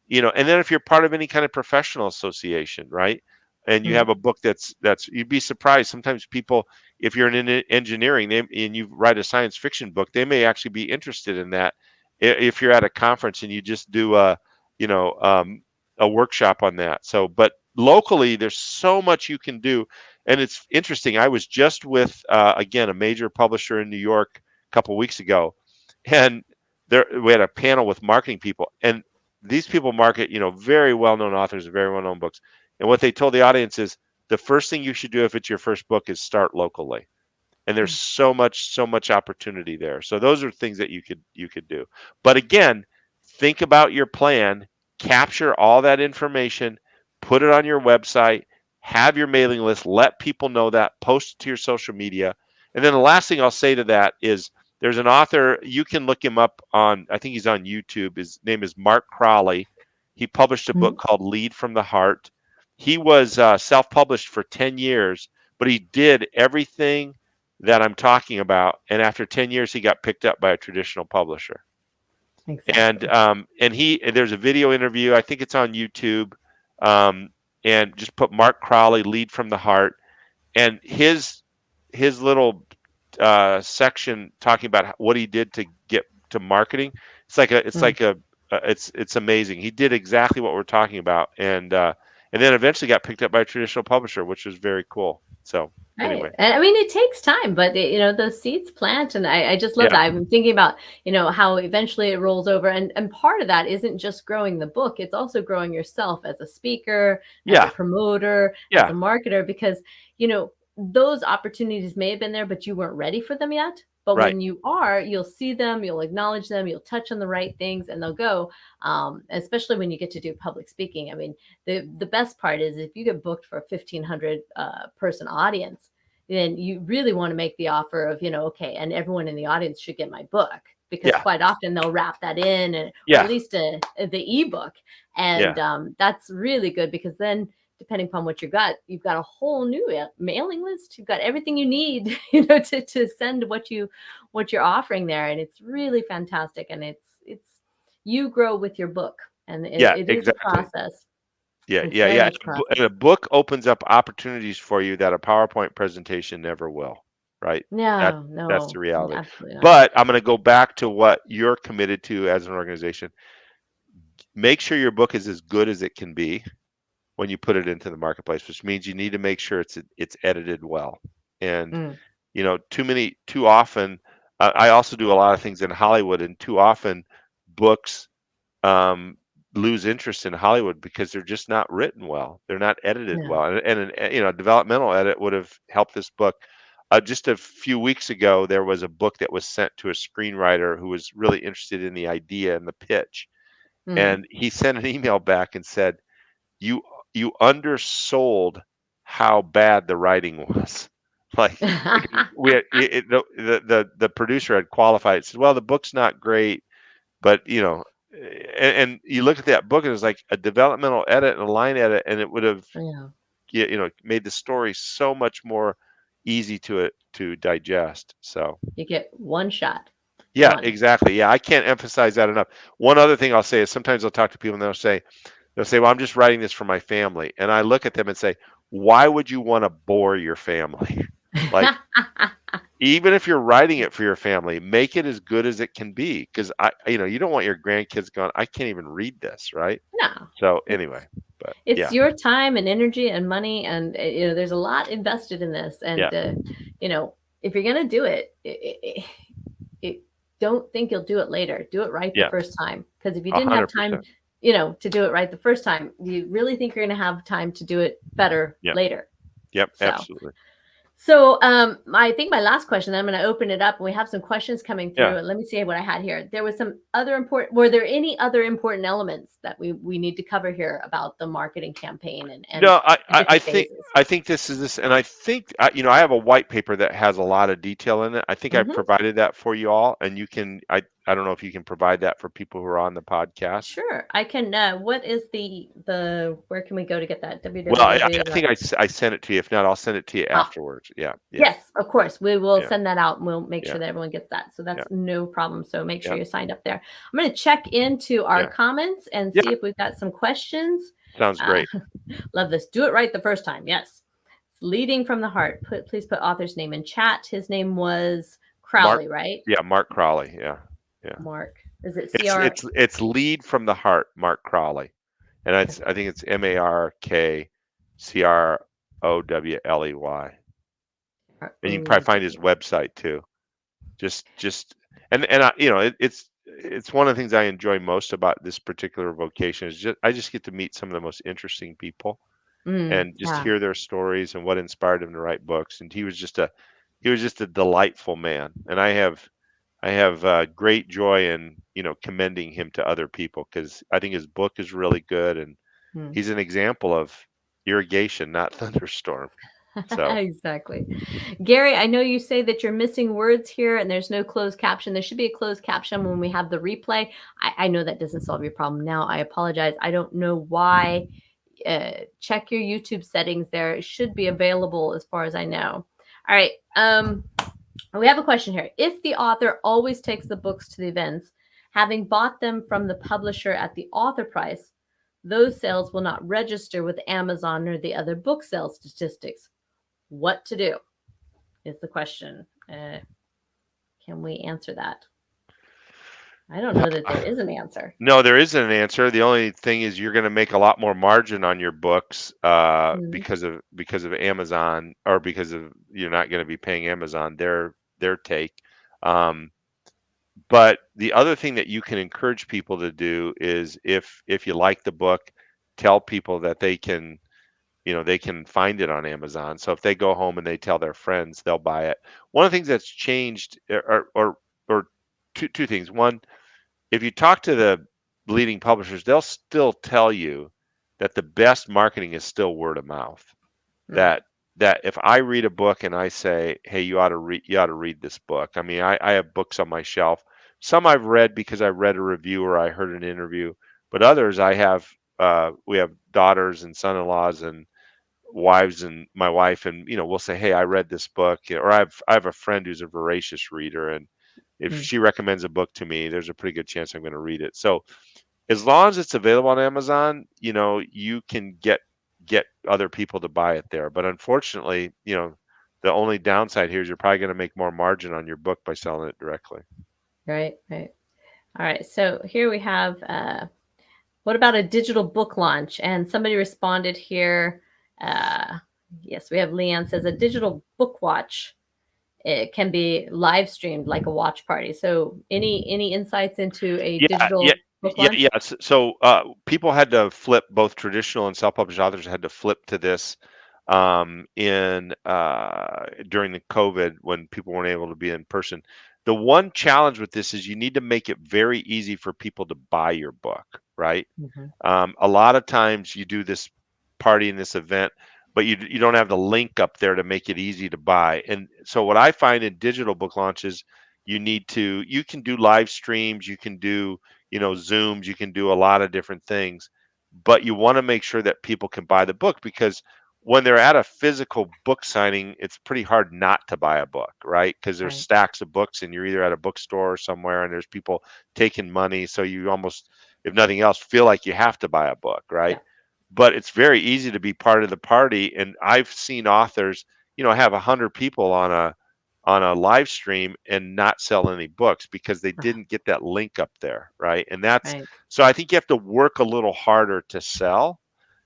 [SPEAKER 2] and then if you're part of any kind of professional association, right? and you
[SPEAKER 1] Mm.
[SPEAKER 2] have a book that's you'd be surprised sometimes people, if you're in engineering and you write a science fiction book, they may actually be interested in that. If you're at a conference and you just do a, you know, a workshop on that. So, but locally there's so much you can do. And it's interesting, I was just with again a major publisher in New York a couple weeks ago, and there we had a panel with marketing people, and these people market, you know, very well-known authors of very well-known books. And what they told the audience is the first thing you should do if it's your first book is start locally. And there's
[SPEAKER 1] Mm.
[SPEAKER 2] so much opportunity there. So those are things that you could do. But again, think about your plan, capture all that information, put it on your website, have your mailing list, let people know that, post it to your social media. And then the last thing I'll say to that is there's an author, you can look him up on, I think he's on YouTube. His name is Mark Crowley. He published a book
[SPEAKER 1] Mm.
[SPEAKER 2] called Lead from the Heart. He was self-published for 10 years, but he did everything that I'm talking about. And after 10 years, he got picked up by a traditional publisher.
[SPEAKER 1] Exactly.
[SPEAKER 2] And there's a video interview. I think it's on YouTube. Um, and just put Mark Crowley, Lead from the Heart, and his little section talking about what he did to get to marketing. It's
[SPEAKER 1] Mm.
[SPEAKER 2] like a it's amazing. He did exactly what we're talking about, and then eventually got picked up by a traditional publisher, which was very cool. So
[SPEAKER 1] Right.
[SPEAKER 2] anyway,
[SPEAKER 1] And I mean, it takes time, but those seeds plant. And I just love
[SPEAKER 2] yeah,
[SPEAKER 1] that. I've been thinking about, how eventually it rolls over. And part of that isn't just growing the book, it's also growing yourself as a speaker, as a
[SPEAKER 2] yeah,
[SPEAKER 1] promoter, as a
[SPEAKER 2] yeah,
[SPEAKER 1] marketer, because, those opportunities may have been there, but you weren't ready for them yet. But
[SPEAKER 2] right,
[SPEAKER 1] when you are, you'll see them, you'll acknowledge them, you'll touch on the right things, and they'll go. Especially when you get to do public speaking. I mean, the best part is if you get booked for a 1,500 person audience, then you really want to make the offer of, okay, and everyone in the audience should get my book, because
[SPEAKER 2] yeah,
[SPEAKER 1] quite often they'll wrap that in, or at
[SPEAKER 2] yeah,
[SPEAKER 1] least the ebook.
[SPEAKER 2] yeah,
[SPEAKER 1] And that's really good, because then depending upon what you got, you've got a whole new mailing list. You've got everything you need, to send what you're offering there. And it's really fantastic. And it's you grow with your book, and
[SPEAKER 2] yeah,
[SPEAKER 1] it is a
[SPEAKER 2] exactly.
[SPEAKER 1] process.
[SPEAKER 2] Yeah,
[SPEAKER 1] It's
[SPEAKER 2] yeah,
[SPEAKER 1] very
[SPEAKER 2] yeah.
[SPEAKER 1] much a process.
[SPEAKER 2] And a book opens up opportunities for you that a PowerPoint presentation never will, right? That
[SPEAKER 1] No,
[SPEAKER 2] that's the
[SPEAKER 1] no,
[SPEAKER 2] reality.
[SPEAKER 1] absolutely not.
[SPEAKER 2] But I'm going to go back to what you're committed to as an organization. Make sure your book is as good as it can be when you put it into the marketplace, which means you need to make sure it's edited well. And
[SPEAKER 1] Mm,
[SPEAKER 2] too often, I also do a lot of things in Hollywood, and too often books um, lose interest in Hollywood because they're just not written well. They're not edited
[SPEAKER 1] no.
[SPEAKER 2] well, a developmental edit would have helped this book. Just a few weeks ago, there was a book that was sent to a screenwriter who was really interested in the idea and the pitch,
[SPEAKER 1] Mm.
[SPEAKER 2] and he sent an email back and said, "You you undersold how bad the writing was." Like we had, the producer had qualified it, said, "Well, the book's not great, but and you look at that book and it's like a developmental edit and a line edit, and it would have
[SPEAKER 1] Yeah.
[SPEAKER 2] made the story so much more easy to digest." So
[SPEAKER 1] You get one shot.
[SPEAKER 2] yeah,
[SPEAKER 1] One.
[SPEAKER 2] exactly. Yeah, I can't emphasize that enough. One other thing I'll say is sometimes I'll talk to people and they'll say, "Well, I'm just writing this for my family," and I look at them and say, "Why would you want to bore your family?" Like, even if you're writing it for your family, make it as good as it can be, because you don't want your grandkids going, "I can't even read this," right?
[SPEAKER 1] No.
[SPEAKER 2] So
[SPEAKER 1] It's
[SPEAKER 2] anyway, but
[SPEAKER 1] it's
[SPEAKER 2] yeah,
[SPEAKER 1] your time and energy and money, and there's a lot invested in this.
[SPEAKER 2] yeah,
[SPEAKER 1] And if you're gonna do it, it don't think you'll do it later. Do it right the
[SPEAKER 2] yeah,
[SPEAKER 1] first time, because if you
[SPEAKER 2] a
[SPEAKER 1] didn't have
[SPEAKER 2] hundred
[SPEAKER 1] time,
[SPEAKER 2] percent.
[SPEAKER 1] to do it right the first time, you really think you're gonna have time to do it better
[SPEAKER 2] Yep,
[SPEAKER 1] later.
[SPEAKER 2] yep,
[SPEAKER 1] So
[SPEAKER 2] absolutely.
[SPEAKER 1] I think my last question, I'm going to open it up, and we have some questions coming
[SPEAKER 2] Yeah.
[SPEAKER 1] through. And let me see what I had here. There was some other important, were there any other important elements that we need to cover here about the marketing campaign and
[SPEAKER 2] No, I,
[SPEAKER 1] the
[SPEAKER 2] I, I
[SPEAKER 1] different
[SPEAKER 2] think
[SPEAKER 1] phases?
[SPEAKER 2] I think this is this, and I think I have a white paper that has a lot of detail in it. I think I
[SPEAKER 1] Hmm.
[SPEAKER 2] provided that for you all, and you can. I don't know if you can provide that for people who are on the podcast.
[SPEAKER 1] Sure. I can, what is where can we go to get that?
[SPEAKER 2] Well, I
[SPEAKER 1] www.
[SPEAKER 2] think I sent it to you. If not, I'll send it to you
[SPEAKER 1] Ah,
[SPEAKER 2] afterwards. Yeah, yeah,
[SPEAKER 1] yes, of course. We will
[SPEAKER 2] yeah,
[SPEAKER 1] send that out, and we'll make
[SPEAKER 2] yeah,
[SPEAKER 1] sure that everyone gets that. So
[SPEAKER 2] yeah,
[SPEAKER 1] that's no problem. So make sure
[SPEAKER 2] yeah,
[SPEAKER 1] you're signed up there. I'm going to check into our
[SPEAKER 2] yeah,
[SPEAKER 1] comments and
[SPEAKER 2] yeah,
[SPEAKER 1] see if we've got some questions.
[SPEAKER 2] Sounds
[SPEAKER 1] Uh,
[SPEAKER 2] great.
[SPEAKER 1] love this. Do it right the first time. Yes. Leading from the heart. Please put author's name in chat. His name was
[SPEAKER 2] Mark,
[SPEAKER 1] Crowley, right?
[SPEAKER 2] yeah, Mark Crowley. Yeah, yeah.
[SPEAKER 1] Mark. Is it
[SPEAKER 2] It's
[SPEAKER 1] CR?
[SPEAKER 2] it's it's Lead from the Heart, Mark Crowley, and I think it's MarkCrowley, and you can probably find his website too. Just and it's one of the things I enjoy most about this particular vocation is just I just get to meet some of the most interesting people and just
[SPEAKER 1] Yeah.
[SPEAKER 2] hear their stories and what inspired them to write books. And he was just a delightful man, and I have great joy in commending him to other people because I think his book is really good, and
[SPEAKER 1] Mm.
[SPEAKER 2] he's an example of irrigation, not thunderstorm. So
[SPEAKER 1] Exactly. Gary, I know you say that you're missing words here and there's no closed caption. There should be a closed caption when we have the replay. I know that doesn't solve your problem now. I apologize. I don't know why. Check your YouTube settings there. It should be available as far as I know. All right. We have a question here. If the author always takes the books to the events, having bought them from the publisher at the author price, those sales will not register with Amazon or the other book sales statistics. What to do is the question. Can we answer that? I don't know that there is an answer.
[SPEAKER 2] no, there isn't an answer. The only thing is you're going to make a lot more margin on your books
[SPEAKER 1] Mm,
[SPEAKER 2] because of Amazon, or because of you're not going to be paying Amazon their take. Um, but the other thing that you can encourage people to do is if you like the book, tell people that they can find it on Amazon. So if they go home and they tell their friends, they'll buy it. One of the things that's changed, or two things. One, if you talk to the leading publishers, they'll still tell you that the best marketing is still word of mouth.
[SPEAKER 1] right.
[SPEAKER 2] That if I read a book and I say, "Hey, you ought to read this book." I mean, I have books on my shelf. Some I've read because I read a review or I heard an interview, but others I have. We have daughters and son-in-laws and wives, and my wife, and we'll say, "Hey, I read this book," or I have a friend who's a voracious reader, and if
[SPEAKER 1] Mm,
[SPEAKER 2] she recommends a book to me, there's a pretty good chance I'm going to read it. So as long as it's available on Amazon, you can get other people to buy it there. But unfortunately, the only downside here is you're probably going to make more margin on your book by selling it directly.
[SPEAKER 1] right, right. All right. So here we have what about a digital book launch? And somebody responded here. Uh, yes, we have Leanne says a digital book watch. It can be live streamed like a watch party. So any insights into a
[SPEAKER 2] Yeah, yeah,
[SPEAKER 1] digital book
[SPEAKER 2] yeah,
[SPEAKER 1] launch?
[SPEAKER 2] yeah. So people had to flip, both traditional and self-published authors had to flip to this in during the COVID when people weren't able to be in person. The one challenge with this is you need to make it very easy for people to buy your book, right?
[SPEAKER 1] Mhm.
[SPEAKER 2] A lot of times you do this party in this event, but you don't have the link up there to make it easy to buy. And so what I find in digital book launches, you can do live streams, you can do Zooms, you can do a lot of different things, but you want to make sure that people can buy the book because when they're at a physical book signing, it's pretty hard not to buy a book, right? Because there's
[SPEAKER 1] Right.
[SPEAKER 2] stacks of books and you're either at a bookstore or somewhere and there's people taking money. So you almost, if nothing else, feel like you have to buy a book, right?
[SPEAKER 1] Yeah.
[SPEAKER 2] But it's very easy to be part of the party. And I've seen authors, have 100 people on a live stream and not sell any books because they didn't get that link up there, right? And that's
[SPEAKER 1] Right.
[SPEAKER 2] so I think you have to work a little harder to sell.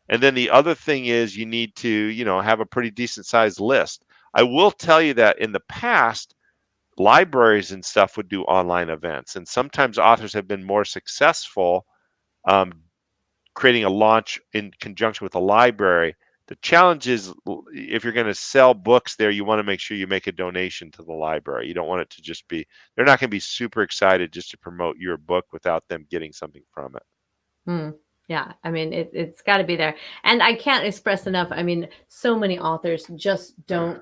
[SPEAKER 2] And then the other thing is you need to, have a pretty decent sized list. I will tell you that in the past, libraries and stuff would do online events, and sometimes authors have been more successful um, creating a launch in conjunction with a library. The challenge is if you're going to sell books there, you want to make sure you make a donation to the library. You don't want it to just be, they're not going to be super excited just to promote your book without them getting something from it.
[SPEAKER 1] Mm. Yeah, I mean it's got to be there, and I can't express enough. I mean, so many authors just don't.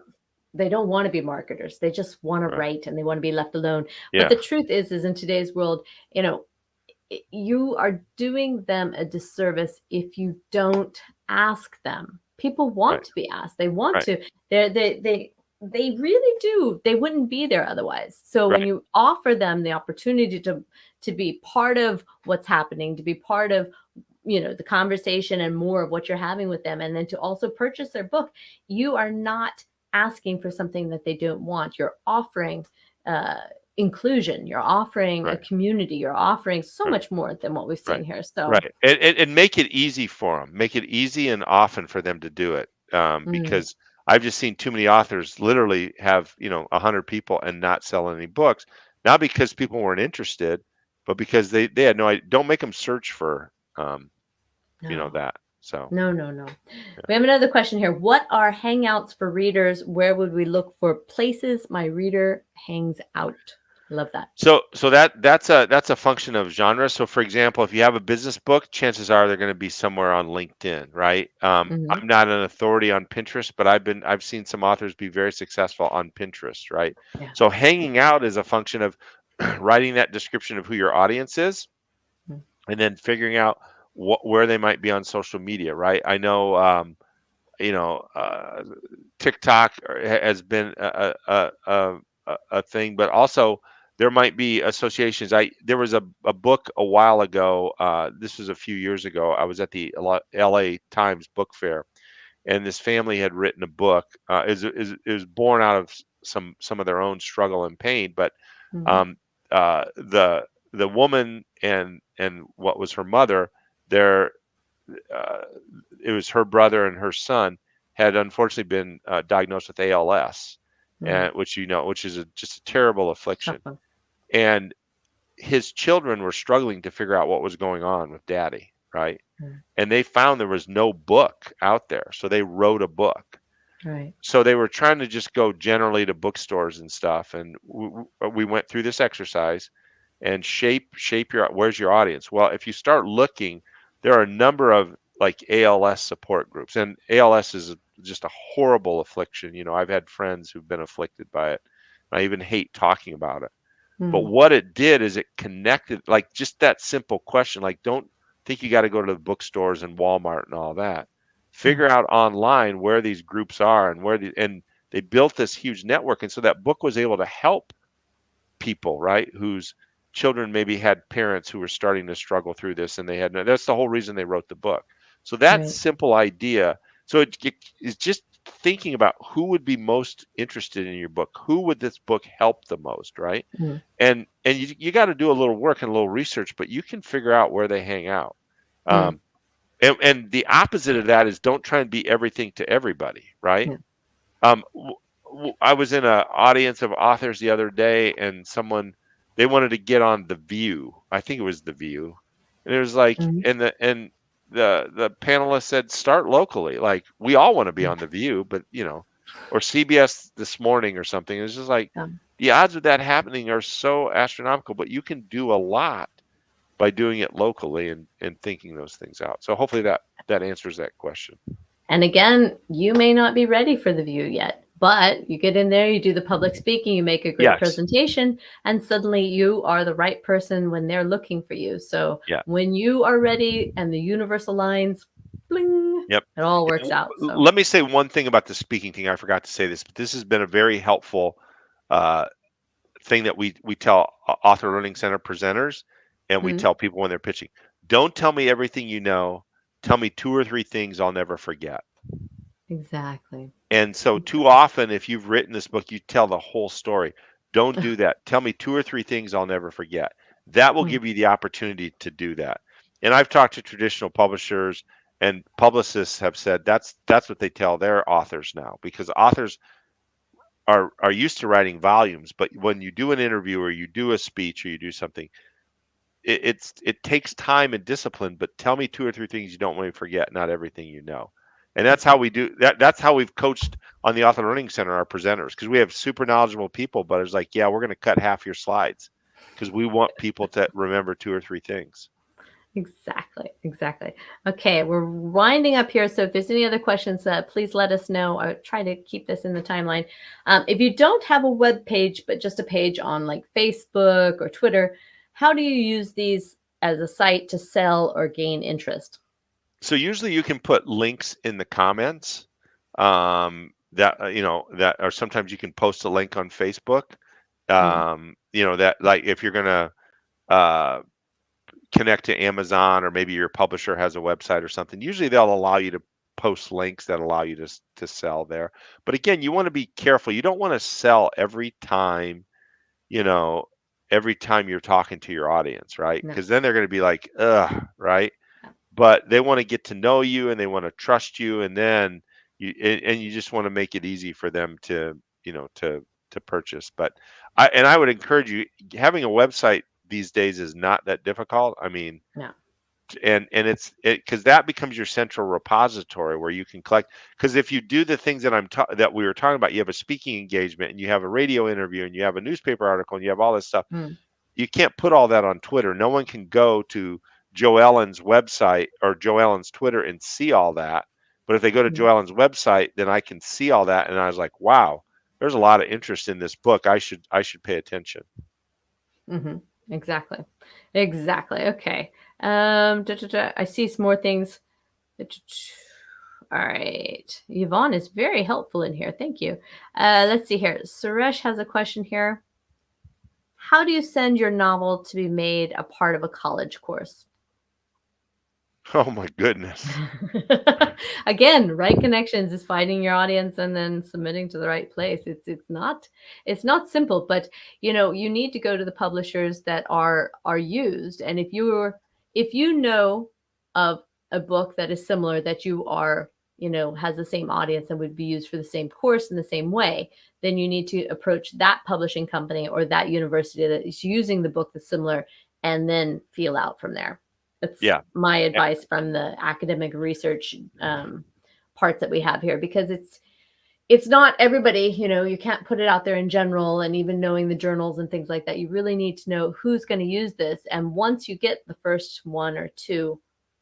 [SPEAKER 1] They don't want to be marketers. They just want to
[SPEAKER 2] Right.
[SPEAKER 1] write, and they want to be left alone. But
[SPEAKER 2] Yeah.
[SPEAKER 1] the truth is in today's world, you know, you are doing them a disservice if you don't ask them. People want
[SPEAKER 2] Right.
[SPEAKER 1] to be asked. They want
[SPEAKER 2] Right.
[SPEAKER 1] to. They really do. They wouldn't be there otherwise. So when
[SPEAKER 2] Right.
[SPEAKER 1] you offer them the opportunity to be part of what's happening, to be part of the conversation and more of what you're having with them, and then to also purchase their book. You are not asking for something that they don't want. You're offering uh, inclusion, you're offering a
[SPEAKER 2] Right.
[SPEAKER 1] community, you're offering so
[SPEAKER 2] Right.
[SPEAKER 1] much more than what we've
[SPEAKER 2] Right.
[SPEAKER 1] seen here. So
[SPEAKER 2] Right. And make it easy for them. Make it easy and often for them to do it.
[SPEAKER 1] mm,
[SPEAKER 2] Because I've just seen too many authors literally have, 100 people and not sell any books. Not because people weren't interested, but because they had no idea. Don't make them search for,
[SPEAKER 1] no,
[SPEAKER 2] that. So,
[SPEAKER 1] no, no, no.
[SPEAKER 2] yeah.
[SPEAKER 1] We have another question here. What are hangouts for readers? Where would we look for places my reader hangs out? Love that.
[SPEAKER 2] So that's a function of genre. So for example, if you have a business book, chances are they're going to be somewhere on LinkedIn, right?
[SPEAKER 1] Hmm.
[SPEAKER 2] I'm not an authority on Pinterest, but I've seen some authors be very successful on Pinterest, right?
[SPEAKER 1] Yeah.
[SPEAKER 2] So hanging out is a function of writing that description of who your audience is,
[SPEAKER 1] Mm.
[SPEAKER 2] and then figuring out where they might be on social media, right? I know, you know, uh, TikTok has been a thing, but also there might be associations. There was a book a while ago. This was a few years ago. I was at the LA Times Book Fair, and this family had written a book. It was born out of some of their own struggle and pain, but
[SPEAKER 1] Hmm.
[SPEAKER 2] um, the woman and what was her mother, their uh, it was her brother and her son had unfortunately been diagnosed with ALS,
[SPEAKER 1] Mm.
[SPEAKER 2] and which is just a terrible
[SPEAKER 1] Tough
[SPEAKER 2] affliction.
[SPEAKER 1] one.
[SPEAKER 2] And his children were struggling to figure out what was going on with daddy, right?
[SPEAKER 1] Mm.
[SPEAKER 2] And they found there was no book out there, so they wrote a book.
[SPEAKER 1] Right.
[SPEAKER 2] So they were trying to just go generally to bookstores and stuff, and we went through this exercise and shape your where's your audience. Well, if you start looking, there are a number of like ALS support groups, and ALS is just a horrible affliction. I've had friends who've been afflicted by it. I even hate talking about it. But
[SPEAKER 1] Mm.
[SPEAKER 2] what it did is it connected, like just that simple question, like don't think you got to go to the bookstores and Walmart and all that.
[SPEAKER 1] Yeah.
[SPEAKER 2] Figure out online where these groups are and and they built this huge network. And so that book was able to help people, right, whose children maybe had parents who were starting to struggle through this, and they had no, that's the whole reason they wrote the book. So that
[SPEAKER 1] Right.
[SPEAKER 2] simple idea, so it is just thinking about who would be most interested in your book, who would this book help the most, right?
[SPEAKER 1] Mm.
[SPEAKER 2] And you got to do a little work and a little research, but you can figure out where they hang out.
[SPEAKER 1] Mm.
[SPEAKER 2] um, and the opposite of that is don't try and be everything to everybody, right?
[SPEAKER 1] Yeah.
[SPEAKER 2] I was in an audience of authors the other day, and they wanted to get on The View. I think it was The View, and it was like,
[SPEAKER 1] Mm.
[SPEAKER 2] and the panelist said, start locally. Like we all want to be
[SPEAKER 1] Yeah.
[SPEAKER 2] on The View, but or CBS This Morning or something. It's just like
[SPEAKER 1] Um,
[SPEAKER 2] the odds of that happening are so astronomical, but you can do a lot by doing it locally and thinking those things out. So hopefully that answers that question.
[SPEAKER 1] and again, you may not be ready for the view yet, but you get in there, you do the public speaking, you make a great
[SPEAKER 2] Yes.
[SPEAKER 1] presentation, and suddenly you are the right person when they're looking for you. So
[SPEAKER 2] Yeah.
[SPEAKER 1] when you are ready and the universe aligns, bling,
[SPEAKER 2] Yep.
[SPEAKER 1] it all works
[SPEAKER 2] And
[SPEAKER 1] out. So,
[SPEAKER 2] let me say one thing about the speaking thing. I forgot to say this, but this has been a very helpful uh, thing that we tell Author Learning Center presenters, and we
[SPEAKER 1] mm,
[SPEAKER 2] tell people when they're pitching. Don't tell me everything you know. Tell me two or three things I'll never forget.
[SPEAKER 1] exactly.
[SPEAKER 2] And so too often, if you've written this book, you tell the whole story. Don't do that. Tell me two or three things I'll never forget. That will
[SPEAKER 1] Mm,
[SPEAKER 2] give you the opportunity to do that. And I've talked to traditional publishers, and publicists have said that's what they tell their authors now, because authors are used to writing volumes, but when you do an interview or you do a speech or you do something, it takes time and discipline, but tell me two or three things you don't want to forget, not everything you know. And that's how we
[SPEAKER 1] exactly.
[SPEAKER 2] do that. That's how we've coached on the Author Learning Center our presenters, because we have super knowledgeable people, but it's like, yeah, we're going to cut half your slides because we want people to remember two or three things.
[SPEAKER 1] Exactly, exactly. Okay, we're winding up here. So if there's any other questions, please let us know. I'll try to keep this in the timeline. If you don't have a web page, but just a page on like Facebook or Twitter, how do you use these as a site to sell or gain interest?
[SPEAKER 2] So usually you can put links in the comments, that that, or sometimes you can post a link on Facebook.
[SPEAKER 1] Mm,
[SPEAKER 2] That, like, if you're gonna uh, connect to Amazon, or maybe your publisher has a website or something. Usually they'll allow you to post links that allow you to sell there. But again, you want to be careful. You don't want to sell you know, every time you're talking to your audience, right?
[SPEAKER 1] No.
[SPEAKER 2] Because then they're going to be like, ugh, right?
[SPEAKER 1] Yeah.
[SPEAKER 2] But they want to get to know you and they want to trust you, and then and you just want to make it easy for them to, to purchase. But I would encourage you, having a website these days is not that difficult. I mean,
[SPEAKER 1] No.
[SPEAKER 2] and because that becomes your central repository where you can collect. Because if you do the things that we were talking about, you have a speaking engagement and you have a radio interview and you have a newspaper article and you have all this stuff.
[SPEAKER 1] Mm.
[SPEAKER 2] You can't put all that on Twitter. No one can go to Joe Ellen's website or Joe Ellen's Twitter and see all that. But if they go to Joe
[SPEAKER 1] Mm.
[SPEAKER 2] Ellen's website, then I can see all that. And I was like, wow, there's a lot of interest in this book. I should pay attention.
[SPEAKER 1] Mm-hmm. Exactly. Exactly. Okay. I see some more things. All right. Yvonne is very helpful in here. Thank you. Let's see here. Suresh has a question here. How do you send your novel to be made a part of a college course?
[SPEAKER 2] Oh my goodness.
[SPEAKER 1] Again, right connections is finding your audience and then submitting to the right place. It's not simple, but you need to go to the publishers that are used. And if you know of a book that is similar, that you are has the same audience and would be used for the same course in the same way, then you need to approach that publishing company or that university that is using the book that's similar, and then feel out from there. That's
[SPEAKER 2] Yeah.
[SPEAKER 1] my
[SPEAKER 2] Eh,
[SPEAKER 1] advice from the academic research parts that we have here, because it's not everybody. You can't put it out there in general, and even knowing the journals and things like that, you really need to know who's going to use this. And once you get the first one or two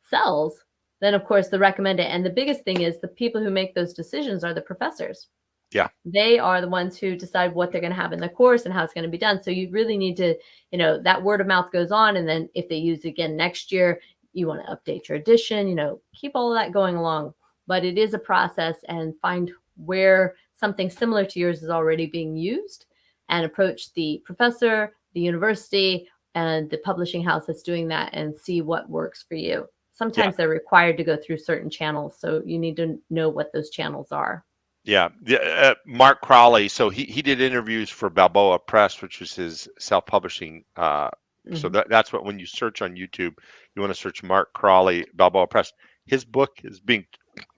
[SPEAKER 1] cells, then of course the recommended, and the biggest thing is the people who make those decisions are the professors.
[SPEAKER 2] Yeah.
[SPEAKER 1] They are the ones who decide what they're going to have in the course and how it's going to be done. So you really need to, that word of mouth goes on. And then if they use it again next year, you want to update your edition, keep all of that going along. But it is a process, and find where something similar to yours is already being used and approach the professor, the university, and the publishing house that's doing that, and see what works for you.
[SPEAKER 2] Yeah.
[SPEAKER 1] Sometimes they're required to go through certain channels. So you need to know what those channels are.
[SPEAKER 2] Yeah, Mark Crowley. So he did interviews for Balboa Press, which was his self-publishing. So
[SPEAKER 1] Mm-hmm.
[SPEAKER 2] that's what, when you search on YouTube, you want to search Mark Crowley, Balboa Press. His book is being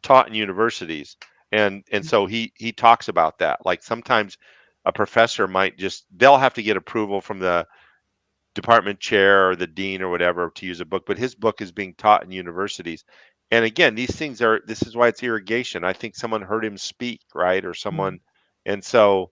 [SPEAKER 2] taught in universities, and so he talks about that. Like sometimes a professor they'll have to get approval from the department chair or the dean or whatever to use a book, but his book is being taught in universities. And again, this is why it's irrigation. I think someone heard him speak, right? Or
[SPEAKER 1] Mm-hmm.
[SPEAKER 2] someone, and so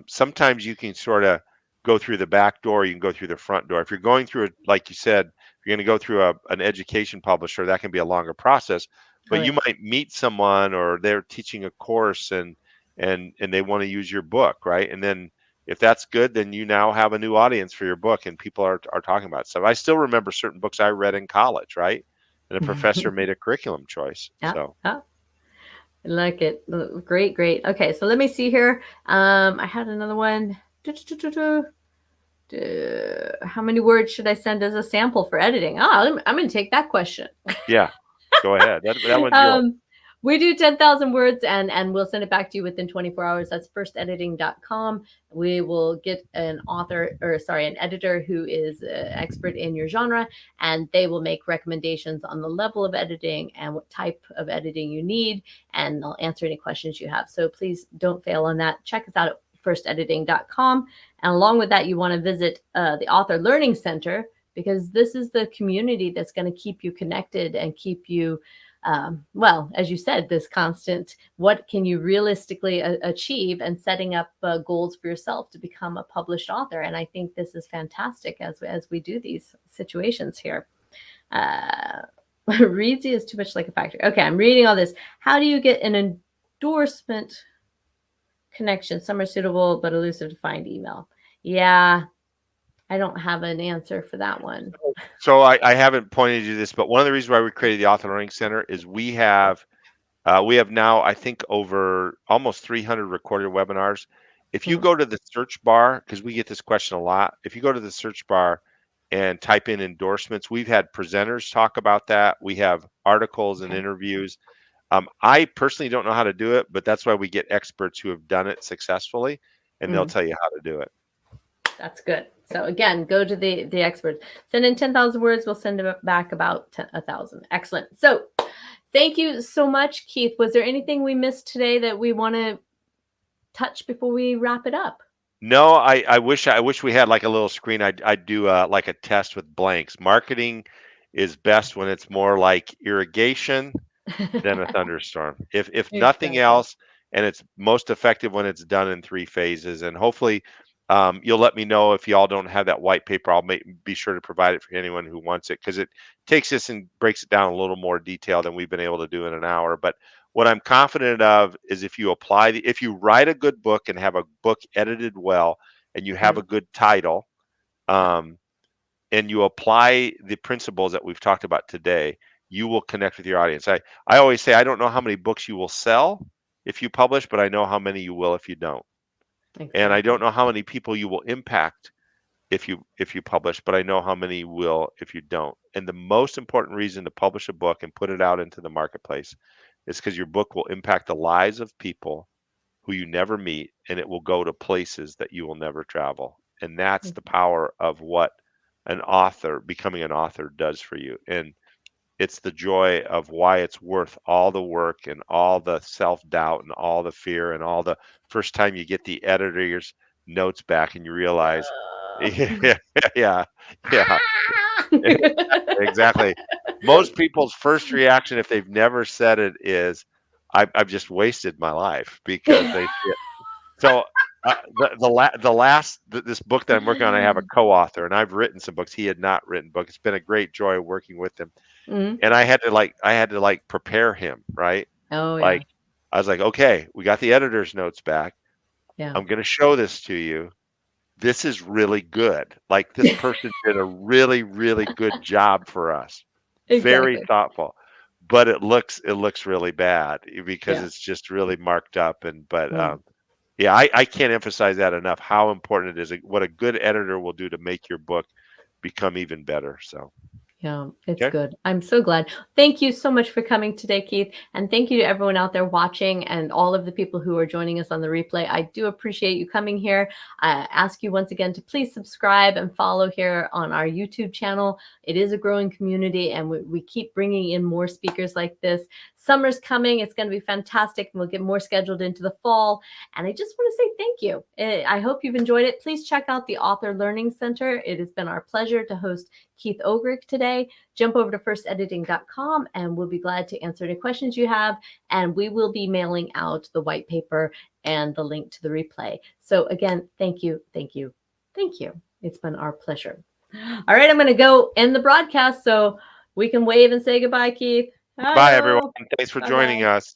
[SPEAKER 2] sometimes you can sort of go through the back door, you can go through the front door. If you're going through like you said, if you're going to go through an education publisher, that can be a longer process,
[SPEAKER 1] Oh
[SPEAKER 2] but you
[SPEAKER 1] yeah.
[SPEAKER 2] might meet someone or they're teaching a course and they want to use your book, right? And then if that's good, then you now have a new audience for your book and people are talking about stuff. I still remember certain books I read in college, right? And a professor made a curriculum choice.
[SPEAKER 1] Yeah.
[SPEAKER 2] So
[SPEAKER 1] Yeah. I like it. Great, great. Okay, so let me see here. I had another one. How many words should I send as a sample for editing? I'm going to take that question.
[SPEAKER 2] yeah, go ahead. That one's yours.
[SPEAKER 1] um, we do 10,000 words, and we'll send it back to you within 24 hours. That's firstediting.com. We will get an editor who is an expert in your genre, and they will make recommendations on the level of editing and what type of editing you need, and they'll answer any questions you have. So please don't fail on that. Check us out at firstediting.com. And along with that, you want to visit the Author Learning Center, because this is the community that's going to keep you connected and keep you as you said, this constant, what can you realistically achieve, and setting up goals for yourself to become a published author. And I think this is fantastic as we do these situations here. Reedsy is too much like a factory. Okay, I'm reading all this. How do you get an endorsement connection? Some are suitable but elusive to find. Email. Yeah, I don't have an answer for that one.
[SPEAKER 2] So I haven't pointed you this, but one of the reasons why we created the Author Learning Center is we have now, I think, over almost 300 recorded webinars. If you
[SPEAKER 1] Hmm.
[SPEAKER 2] go to the search bar, because we get this question a lot, if you go to the search bar and type in endorsements. We've had presenters talk about that. We have articles and
[SPEAKER 1] Okay.
[SPEAKER 2] interviews. I personally don't know how to do it, but that's why we get experts who have done it successfully, and they'll
[SPEAKER 1] Mm,
[SPEAKER 2] tell you how to do it.
[SPEAKER 1] that's good. So again, go to the experts. Send in 10,000 words. We'll send it back about 1,000. Excellent. So thank you so much, Keith. Was there anything we missed today that we want to touch before we wrap it up?
[SPEAKER 2] No, I wish we had like a little screen. I'd do like a test with blanks. Marketing is best when it's more like irrigation than a thunderstorm. If nothing
[SPEAKER 1] Exactly.
[SPEAKER 2] else, and it's most effective when it's done in 3 phases. And hopefully, you'll let me know if y'all don't have that white paper. I'll be sure to provide it for anyone who wants it, because it takes this and breaks it down a little more detail than we've been able to do in an hour. But what I'm confident of is if you write a good book and have a book edited well, and you have
[SPEAKER 1] Mm,
[SPEAKER 2] a good title,
[SPEAKER 1] yeah.
[SPEAKER 2] um, and you apply the principles that we've talked about today, you will connect with your audience. I always say I don't know how many books you will sell if you publish, but I know how many you will if you don't. And I don't
[SPEAKER 1] Exactly.
[SPEAKER 2] know how many people you will impact if you publish, but I know how many you will if you don't. And the most important reason to publish a book and put it out into the marketplace is because your book will impact the lives of people who you never meet, and it will go to places that you will never travel. And that's the power of what becoming an author does for you. And it's the joy of why it's worth all the work and all the self-doubt and all the fear and all the first time you get the editor's notes back and you realize, yeah, yeah, yeah, exactly. Most people's first reaction, if they've never said it, is, I've just wasted my life, because they see it. So this book that I'm working on, I have a co-author, and I've written some books. He had not written books. It's been a great joy working with him,
[SPEAKER 1] Mm.
[SPEAKER 2] and I had to prepare him, right?
[SPEAKER 1] Oh yeah.
[SPEAKER 2] Like, I was like, okay, we got the editor's notes back.
[SPEAKER 1] Yeah.
[SPEAKER 2] I'm going to show this to you. This is really good. Like, this person did a really, really good job for us. Very
[SPEAKER 1] Exactly.
[SPEAKER 2] thoughtful. But it looks really bad, because
[SPEAKER 1] Yeah.
[SPEAKER 2] it's just really marked up. And but
[SPEAKER 1] Mm.
[SPEAKER 2] yeah, I can't emphasize that enough, how important it is, what a good editor will do to make your book become even better. So,
[SPEAKER 1] Yeah, it's
[SPEAKER 2] okay.
[SPEAKER 1] good. I'm so glad. Thank you so much for coming today, Keith. And thank you to everyone out there watching and all of the people who are joining us on the replay. I do appreciate you coming here. I ask you once again to please subscribe and follow here on our YouTube channel. It is a growing community, and we keep bringing in more speakers like this. Summer's coming. It's going to be fantastic. And we'll get more scheduled into the fall. And I just want to say thank you. I hope you've enjoyed it. Please check out the Author Learning Center. It has been our pleasure to host Keith Ogrick today. Jump over to firstediting.com and we'll be glad to answer any questions you have. And we will be mailing out the white paper and the link to the replay. So again, thank you, thank you, thank you. It's been our pleasure. All right, I'm going to go end the broadcast so we can wave and say goodbye, Keith.
[SPEAKER 2] Bye, everyone.
[SPEAKER 1] Hello.
[SPEAKER 2] Thanks for
[SPEAKER 1] Bye
[SPEAKER 2] joining
[SPEAKER 1] bye.
[SPEAKER 2] us.